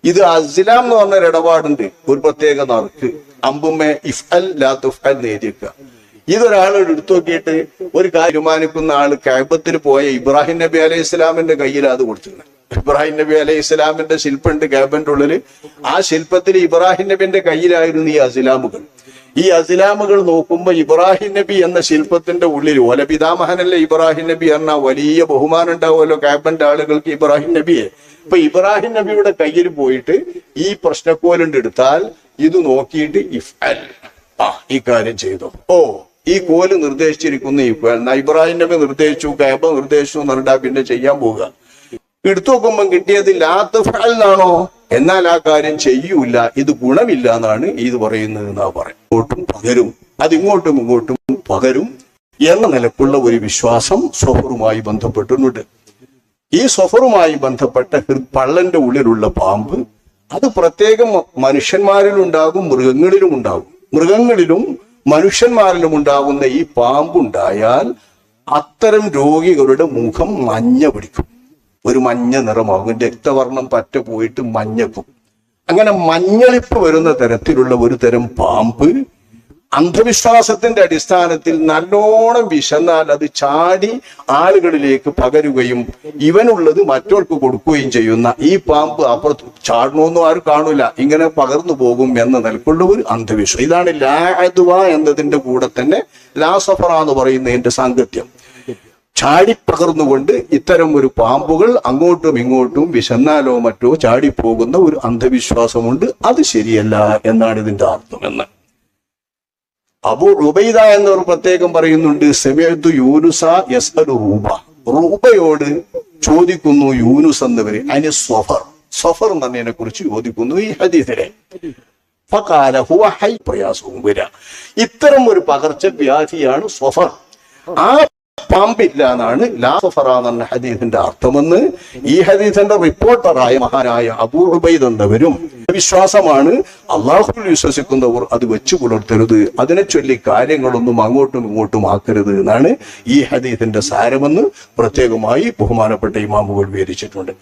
ഇത് അസ്ലാം എന്ന് പറഞ്ഞൊരു ഇടപാടുണ്ട്, ഒരു പ്രത്യേക നറുക്ക് അമ്പുമ്മേ ഇഫ്അൽ ലാ തുഫ്അൽ എന്ന് എഴുതിയേക്കുക. ഇതൊരാളോട് എടുത്തു നോക്കിയിട്ട് ഒരു തീരുമാനിക്കുന്ന ആള് കഅബത്തിൽ പോയ ഇബ്രാഹിം നബി അലൈഹി ഇസ്ലാമിന്റെ കയ്യിൽ അത് കൊടുത്തിരുന്നത്. ഇബ്രാഹിം നബി അലൈഹി ഇസ്ലാമിന്റെ ശില്പമുണ്ട് കഅബന്റെ ഉള്ളില്. ആ ശില്പത്തിൽ ഇബ്രാഹിം നബിന്റെ കയ്യിലായിരുന്നു ഈ അസ്ലാമുകൾ. ഈ അസ്ലാമുകൾ നോക്കുമ്പോ ഇബ്രാഹിം നബി എന്ന ശില്പത്തിന്റെ ഉള്ളിൽ ഓല പിതാമഹനല്ലേ ഇബ്രാഹിം നബി പറഞ്ഞ വലിയ ബഹുമാനം ഉണ്ടാവുമല്ലോ കഅബന്റെ ആളുകൾക്ക് ഇബ്രാഹിം നബിയെ. ഇപ്പൊ ഇബ്രാഹിം നബിയുടെ കയ്യിൽ പോയിട്ട് ഈ പ്രശ്നക്കോലുണ്ട് എടുത്താൽ ഇത് നോക്കിയിട്ട് ഇഫ്അൽ, ഈ കാര്യം ചെയ്തു, ഓ ഈ കോല് നിർദ്ദേശിച്ചിരിക്കുന്ന ഇബ്രാഹിം നബി നിർദ്ദേശിച്ചു, കഅബ നിർദ്ദേശിച്ചു എന്ന് പറഞ്ഞാൽ പിന്നെ ചെയ്യാൻ പോവുക. എടുത്തു നോക്കുമ്പോൾ കിട്ടിയത് ലാ തുഫ്അൽ എന്നാണോ, എന്നാൽ ആ കാര്യം ചെയ്യൂല, ഇത് ഗുണമില്ല എന്നാണ് ഇത് പറയുന്നത് എന്നാ പറയും. ഇങ്ങോട്ടും പകരും, അതിങ്ങോട്ടും ഇങ്ങോട്ടും പകരും എന്ന നിലക്കുള്ള ഒരു വിശ്വാസം സ്വഫറുമായി ബന്ധപ്പെട്ടിട്ടുണ്ട്. ഈ സ്വഫറുമായി ബന്ധപ്പെട്ട പള്ളന്റെ ഉള്ളിലുള്ള പാമ്പ് അത് പ്രത്യേകം മനുഷ്യന്മാരിലുണ്ടാകും, മൃഗങ്ങളിലും ഉണ്ടാകും. മൃഗങ്ങളിലും മനുഷ്യന്മാരിലും ഉണ്ടാകുന്ന ഈ പാമ്പുണ്ടായാൽ അത്തരം രോഗികളുടെ മുഖം മഞ്ഞ പിടിക്കും, ഒരു മഞ്ഞ നിറമാകും, രക്തവർണം പറ്റ പോയിട്ട് മഞ്ഞക്കും. അങ്ങനെ മഞ്ഞളിപ്പ് വരുന്ന തരത്തിലുള്ള ഒരു തരം പാമ്പ് അന്ധവിശ്വാസത്തിന്റെ അടിസ്ഥാനത്തിൽ നല്ലോണം വിശന്നാൽ അത് ചാടി ആളുകളിലേക്ക് പകരുകയും ഇവനുള്ളത് മറ്റവർക്ക് കൊടുക്കുകയും ചെയ്യുന്ന ഈ പാമ്പ് അപ്പുറത്ത് ചാടണമെന്നും ആരും കാണൂല, ഇങ്ങനെ പകർന്നു പോകും എന്ന നിലക്കുള്ള ഒരു അന്ധവിശ്വാസം. ഇതാണ് ലാ അദ്വ എന്നതിന്റെ കൂടെ തന്നെ ലാ സഫറ എന്ന് പറയുന്നതിന്റെ സാങ്കത്യം. ചാടിപ്പകർന്നുകൊണ്ട് ഇത്തരം ഒരു പാമ്പുകൾ അങ്ങോട്ടും ഇങ്ങോട്ടും വിശന്നാലോ മറ്റോ ചാടിപ്പോകുന്ന ഒരു അന്ധവിശ്വാസമുണ്ട്. അത് ശരിയല്ല എന്നാണ് ഇതിന്റെ അർത്ഥമെന്ന് അബൂ ഉബൈദ എന്നവർ പ്രത്യേകം പറയുന്നുണ്ട്. സമിഅ്തു യൂനുസ യസ്അലു റൂബ, റൂബയോട് ചോദിക്കുന്നു യൂനുസ് എന്നവര് അതിന് സഫർ എന്നതിനെ കുറിച്ച് ചോദിക്കുന്നു ഈ ഹദീസിലെ. ഫഖാല ഹുവ ഹൈ, പ്രയാസവും വരിക. ഇത്തരം ഒരു പകർച്ചവ്യാധിയാണ് സ്വഫർ. ആ പാമ്പില്ല എന്നാണ് ലാ സ്വഫറ എന്ന ഹദീസിന്റെ അർത്ഥമെന്ന് ഈ ഹദീസിന്റെ റിപ്പോർട്ടറായ മഹാനായ അബൂ ഉബൈദ എന്നവരും വിശ്വാസമാണ്. അള്ളാഹുവിൽ വിശ്വസിക്കുന്നവർ അത് വെച്ചു പുലർത്തരുത്, അതിനെ ചൊല്ലി കാര്യങ്ങളൊന്നും അങ്ങോട്ടും ഇങ്ങോട്ടും ആക്കരുത് എന്നാണ് ഈ ഹദീസിന്റെ സാരമെന്ന് പ്രത്യേകമായി ബഹുമാനപ്പെട്ട ഇമാമുകൾ വിവരിച്ചിട്ടുണ്ട്.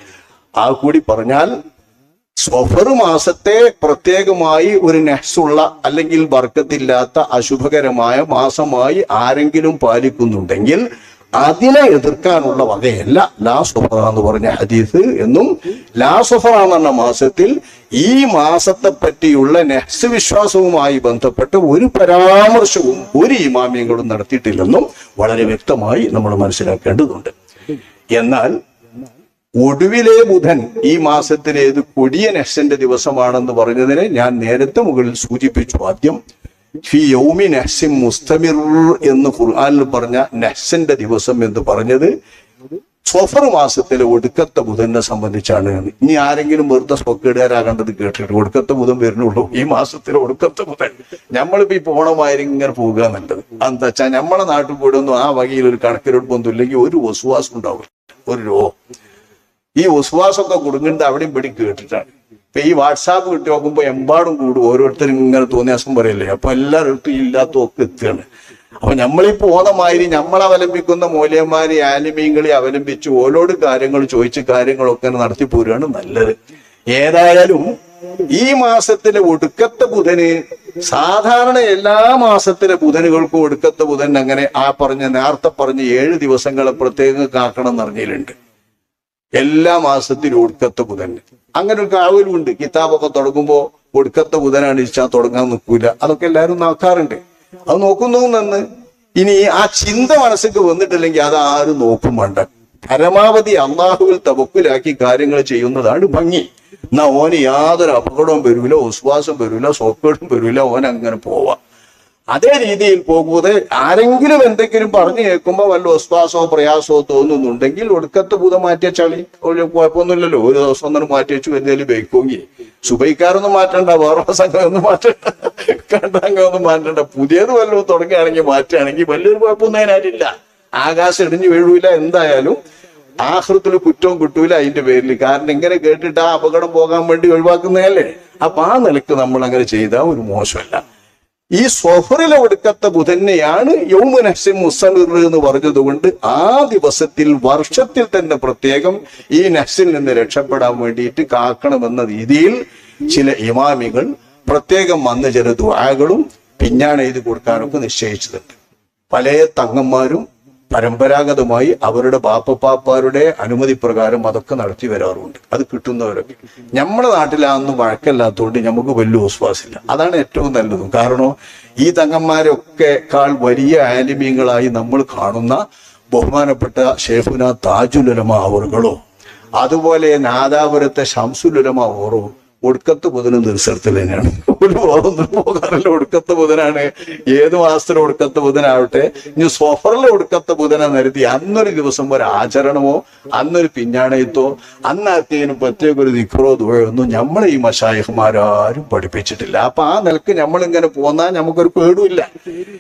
ആ കൂടി പറഞ്ഞാൽ സ്വഫർ മാസത്തെ പ്രത്യേകമായി ഒരു നെഹ്സുള്ള അല്ലെങ്കിൽ ബർക്കത്തില്ലാത്ത അശുഭകരമായ മാസമായി ആരെങ്കിലും പാലിക്കുന്നുണ്ടെങ്കിൽ അതിനെ എതിർക്കാനുള്ള വകയല്ല ലാ സ്വഫറ എന്ന് പറഞ്ഞ ഹദീസ് എന്നും, ലാ സ്വഫറ എന്ന മാസത്തിൽ ഈ മാസത്തെ പറ്റിയുള്ള നെഹ്സ് വിശ്വാസവുമായി ബന്ധപ്പെട്ട് ഒരു പരാമർശവും ഒരു ഇമാമിയങ്ങളും നടത്തിയിട്ടില്ലെന്നും വളരെ വ്യക്തമായി നമ്മൾ മനസ്സിലാക്കേണ്ടതുണ്ട്. എന്നാൽ ഒടുവിലെ ബുധൻ ഈ മാസത്തിലേത് കൊടിയ നെഹ്സിന്റെ ദിവസമാണെന്ന് പറഞ്ഞതിനെ ഞാൻ നേരത്തെ മുകളിൽ സൂചിപ്പിച്ചു. ആദ്യം ഫി യൗമി നെഹ്സിൻ മുസ്തമിർ എന്ന് ഖുർആനിൽ പറഞ്ഞ നെഹ്സിന്റെ ദിവസം എന്ന് പറഞ്ഞത് സ്വഫർ മാസത്തിലെ ഒടുക്കത്തെ ബുധനെ സംബന്ധിച്ചാണ്. ഇനി ആരെങ്കിലും വെറുതെ സ്വക്കേടുകാരാകേണ്ടത് കേട്ടിട്ട് ഒടുക്കത്തെ ബുധൻ വരുന്നുള്ളൂ ഈ മാസത്തിലെ ഒടുക്കത്തെ ബുധൻ. നമ്മളിപ്പോ ഈ പോണമായിരിക്കും ഇങ്ങനെ പോകുക എന്നുള്ളത് എന്താ വെച്ചാൽ നമ്മളെ നാട്ടിൽ കൂടെ ഒന്നും ആ വകയിൽ ഒരു കണക്കിലെടുപ്പൊന്നും ഇല്ലെങ്കിൽ ഒരു വസുവാസം ഉണ്ടാവില്ല. ഒരു രോഗം ഈ വസുവാസമൊക്കെ കുടുങ്ങുന്നത് അവിടെയും പിടി കേട്ടിട്ടാണ്. ഇപ്പൊ ഈ വാട്സാപ്പ് കിട്ടി നോക്കുമ്പോ എമ്പാടും കൂടും, ഓരോരുത്തരും ഇങ്ങനെ തോന്നിയാസം പറയല്ലേ. അപ്പൊ എല്ലാവരും ഇല്ലാത്തൊക്കെ എത്തുകയാണ്. അപ്പൊ നമ്മളീ പോന്നമാതിരി നമ്മളവലംബിക്കുന്ന മൂല്യന്മാരെ ആലിമീങ്ങളെ അവലംബിച്ച് ഓരോട് കാര്യങ്ങൾ ചോദിച്ച് കാര്യങ്ങളൊക്കെ നടത്തി പോരുകയാണ് നല്ലത്. ഏതായാലും ഈ മാസത്തിലെ ഒടുക്കത്തെ ബുധന് സാധാരണ എല്ലാ മാസത്തിലെ ബുധനുകൾക്കും ഒടുക്കത്തെ ബുധൻ അങ്ങനെ ആ നേരത്തെ പറഞ്ഞ 7 ദിവസങ്ങളെ പ്രത്യേകം കാക്കണം എന്നറിഞ്ഞിട്ടുണ്ട്. എല്ലാ മാസത്തിലും ഒടുക്കത്തെ ബുധൻ അങ്ങനെ ഒരു കാവലുണ്ട്. കിതാബൊക്കെ തുടങ്ങുമ്പോ ഒടുക്കത്തെ ബുധനാണ് ഇരിച്ചാൽ തുടങ്ങാൻ നിൽക്കൂല, അതൊക്കെ എല്ലാവരും നോക്കാറുണ്ട്. അത് നോക്കുന്നു നിന്ന് ഇനി ആ ചിന്ത മനസ്സിക്ക് വന്നിട്ടില്ലെങ്കിൽ അത് ആരും നോക്കും വേണ്ട. പരമാവധി അള്ളാഹുവിൽ തവക്കുലാക്കി കാര്യങ്ങൾ ചെയ്യുന്നതാണ് ഭംഗി. എന്നാ ഓന് യാതൊരു അപകടവും വരൂല, വിശ്വാസം വരൂല, സോക്കേടും വരൂല, ഓൻ അങ്ങനെ പോവാ. അതേ രീതിയിൽ പോകുന്നത് ആരെങ്കിലും എന്തെങ്കിലും പറഞ്ഞു കേൾക്കുമ്പോ വല്ല വിശ്വാസമോ പ്രയാസമോ തോന്നുന്നുണ്ടെങ്കിൽ ഒടുക്കത്തെ ബുധം മാറ്റിയ ചളി കുഴപ്പമൊന്നുമില്ലല്ലോ. ഒരു ദിവസം ഒന്നും മാറ്റി വെച്ചു എന്തെങ്കിലും ബൈക്കോങ്ങി സുബൈക്കാരൊന്നും മാറ്റണ്ട, വേറെ സംഘമൊന്നും മാറ്റണ്ട, കണ്ടങ്ങൊന്നും മാറ്റണ്ട. പുതിയത് വല്ലതും തുടങ്ങുകയാണെങ്കിൽ മാറ്റുകയാണെങ്കിൽ വലിയൊരു കുഴപ്പമൊന്നും അതിനായിട്ടില്ല. ആകാശം ഇടിഞ്ഞു വീഴൂല. എന്തായാലും ആഹൃത്തിൽ കുറ്റവും കിട്ടൂല അതിന്റെ പേരിൽ. കാരണം ഇങ്ങനെ കേട്ടിട്ട് ആ അപകടം പോകാൻ വേണ്ടി ഒഴിവാക്കുന്നതല്ലേ. അപ്പൊ ആ നിലക്ക് നമ്മൾ അങ്ങനെ ചെയ്താൽ ഒരു മോശമല്ല. ഈ സ്വഫറിലെ ഒടുക്കത്തെ ബുധനെയാണ് യൗമു നഹ്സിൻ മുസ്തമിർ എന്ന് പറഞ്ഞത് കൊണ്ട് ആ ദിവസത്തിൽ വർഷത്തിൽ തന്നെ പ്രത്യേകം ഈ നഹ്സിൽ നിന്ന് രക്ഷപ്പെടാൻ വേണ്ടിയിട്ട് കാക്കണമെന്ന രീതിയിൽ ചില ഇമാമികൾ പ്രത്യേകം വന്ന് ചില ദുആകളും പിഞ്ഞാണ് എഴുതി കൊടുക്കാനൊക്കെ നിശ്ചയിച്ചിട്ടുണ്ട്. പല തങ്ങന്മാരും പരമ്പരാഗതമായി അവരുടെ ബാപ്പപ്പാപ്പാരുടെ അനുമതി പ്രകാരം അതൊക്കെ നടത്തി വരാറുണ്ട്. അത് കിട്ടുന്നവരൊക്കെ. നമ്മുടെ നാട്ടിലൊന്നും വഴക്കല്ലാത്തതുകൊണ്ട് നമുക്ക് വലിയ വിശ്വാസമില്ല. അതാണ് ഏറ്റവും നല്ലതും. കാരണം ഈ തങ്ങന്മാരൊക്കെ വലിയ ആലിമീങ്ങളായി നമ്മൾ കാണുന്ന ബഹുമാനപ്പെട്ട ഷേഖുന താജുൽ ഉലമ അവറുകളോ അതുപോലെ നാദാപുരത്തെ ശംസുൽ ഉലമ ഓറോ ഒടുക്കത്തെ ബുധനും തീർച്ചയായിട്ടും തന്നെയാണ്. ഒരു ഓറൊന്നും പോകാറില്ല. ഒടുക്കത്തെ ബുധനാണ്. ഏത് മാസത്തിലെ ഒടുക്കത്തെ ബുധനാവട്ടെ, ഇനി സ്വഫറിലെ ഒടുക്കത്തെ ബുധനെ നിരത്തി അന്നൊരു ദിവസം ഒരു ആചരണമോ അന്നൊരു പിഞ്ഞാണയത്തോ അന്നാർക്കേനും പ്രത്യേക ഒരു ദിക്റോ ദുആയൊന്നും നമ്മളെ ഈ മശായിഖ്മാരാരും പഠിപ്പിച്ചിട്ടില്ല. അപ്പൊ ആ നിലക്ക് നമ്മളിങ്ങനെ പോന്നാൽ നമുക്കൊരു പേടുമില്ല.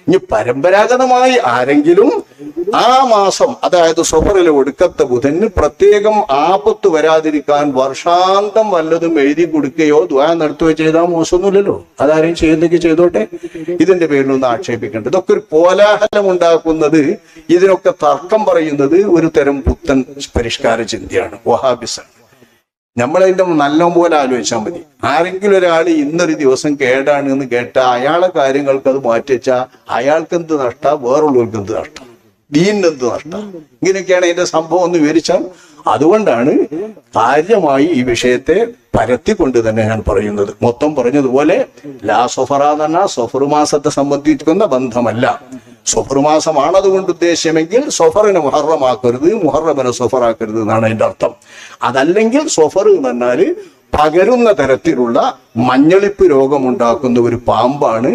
ഇനി പരമ്പരാഗതമായി ആരെങ്കിലും ആ മാസം അതായത് സ്വഫറിലെ ഒടുക്കത്തെ ബുധന് പ്രത്യേകം ആപത്ത് വരാതിരിക്കാൻ വർഷാന്തം വല്ലതും എഴുതി കൊടുക്കുകയോ ദുആ നടത്തുകയോ ചെയ്താൽ മോശമൊന്നുമില്ലല്ലോ. അതാരെയും ചെയ്യുന്നെങ്കിൽ ചെയ്തോട്ടെ. ഇതിന്റെ പേരിലൊന്നും ആക്ഷേപിക്കേണ്ട. ഇതൊക്കെ ഒരു കോലാഹലം ഉണ്ടാക്കുന്നത്, ഇതിനൊക്കെ തർക്കം പറയുന്നത് ഒരു തരം പുത്തൻ പരിഷ്കാര ചിന്തയാണ്, വഹാബിസാണ്. നമ്മളതിന്റെ നല്ലപോലെ ആലോചിച്ചാൽ മതി. ആരെങ്കിലും ഒരാൾ ഇന്നൊരു ദിവസം കേടാണ് എന്ന് കേട്ടാൽ അയാളെ കാര്യങ്ങൾക്ക് അത് മാറ്റിവെച്ചാൽ അയാൾക്ക് എന്ത് നഷ്ടം, വേറുള്ളവർക്ക് എന്ത് നഷ്ടം, ദീനിന് എന്ത് നഷ്ടം? ഇങ്ങനെയൊക്കെയാണ് അതിന്റെ സംഭവം എന്ന് വിവരിച്ചാൽ. അതുകൊണ്ടാണ് കാര്യമായി ഈ വിഷയത്തെ പരത്തിക്കൊണ്ട് തന്നെ ഞാൻ പറയുന്നത്. മൊത്തം പറഞ്ഞതുപോലെ ലാ സൊഫറ എന്ന് പറഞ്ഞാൽ സൊഫർ മാസത്തെ സംബന്ധിക്കുന്ന ബന്ധമല്ല. സൊഫർ മാസമാണ് അതുകൊണ്ട് ഉദ്ദേശ്യമെങ്കിൽ സൊഫറിനെ മുഹറമാക്കരുത്, മുഹറമിനെ സൊഫറാക്കരുത് എന്നാണ് അതിന്റെ അർത്ഥം. അതല്ലെങ്കിൽ സൊഫർ എന്ന് പറഞ്ഞാല് പകരുന്ന തരത്തിലുള്ള മഞ്ഞളിപ്പ് രോഗമുണ്ടാക്കുന്ന ഒരു പാമ്പാണ്.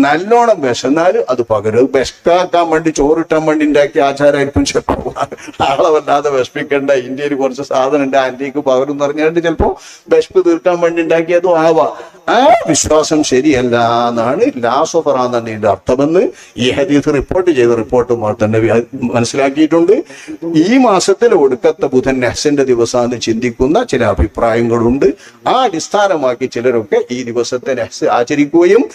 നല്ലോണം വിശന്നാൽ അത് പകരും. വിശക്കാക്കാൻ വേണ്ടി ചോറിട്ടാൻ വേണ്ടി ഉണ്ടാക്കിയ ആചാരമായിരിക്കും ചിലപ്പോ. ആളെ വല്ലാതെ വിഷമിക്കേണ്ട, ഇന്ത്യയിൽ കുറച്ച് സാധനം ഉണ്ട് ആന്റിക്ക് പകരും എന്ന് പറഞ്ഞാൽ ചിലപ്പോ വിശപ്പ് തീർക്കാൻ വേണ്ടി ഉണ്ടാക്കിയതും ആവാം. ആ വിശ്വാസം ശരിയല്ല എന്നാണ് ലാസഫറ എന്നതിന്റെ അർത്ഥമെന്ന് ഈ ഹദീസ് റിപ്പോർട്ട് ചെയ്ത റിപ്പോർട്ടുമാർ തന്നെ മനസ്സിലാക്കിയിട്ടുണ്ട്. ഈ മാസത്തിലെ ഒടുക്കത്തെ ബുധൻ നെഹ്സിന്റെ ദിവസമാണെന്ന് ചിന്തിക്കുന്ന ചില അഭിപ്രായങ്ങളുണ്ട്. ആ അടിസ്ഥാനമാക്കി ചിലരൊക്കെ ഈ ദിവസത്തെ നെഹ്സ് ആചരിക്കുകയും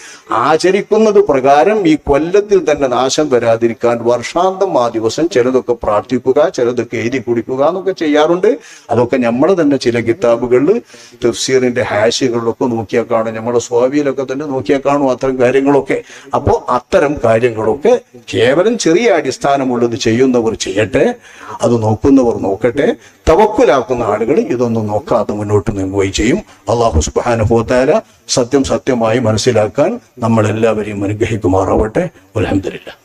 ആചരിക്കുന്നത് പ്രകാരം ഈ കൊല്ലത്തിൽ തന്നെ നാശം വരാതിരിക്കാൻ വർഷാന്തം ആ ദിവസം ചിലതൊക്കെ പ്രാർത്ഥിക്കുക, ചിലതൊക്കെ എഴുതി കുടിക്കുക എന്നൊക്കെ ചെയ്യാറുണ്ട്. അതൊക്കെ നമ്മൾ തന്നെ ചില കിതാബുകളിൽ തഫ്സീറിന്റെ ഹാഷികളിലൊക്കെ നോക്കിയാൽ കാണും, നമ്മുടെ സ്വാവിയിലൊക്കെ തന്നെ നോക്കിയാൽ കാണും അത്തരം കാര്യങ്ങളൊക്കെ. അപ്പോൾ അത്തരം കാര്യങ്ങളൊക്കെ കേവലം ചെറിയ അടിസ്ഥാനമുള്ളത് ചെയ്യുന്നവർ ചെയ്യട്ടെ, അത് നോക്കുന്നവർ നോക്കട്ടെ. തവക്കുലാക്കുന്ന ആളുകൾ ഇതൊന്നും നോക്കാതെ മുന്നോട്ട് നീങ്ങുകയും ചെയ്യും. അല്ലാഹു സുബ്ഹാനഹു വ തആല സത്യം സത്യമായി മനസ്സിലാക്കാൻ നമ്മളെല്ലാവരെയും അനുഗ്രഹിക്കുമാറാവട്ടെ. അൽഹംദുലില്ലാഹ്.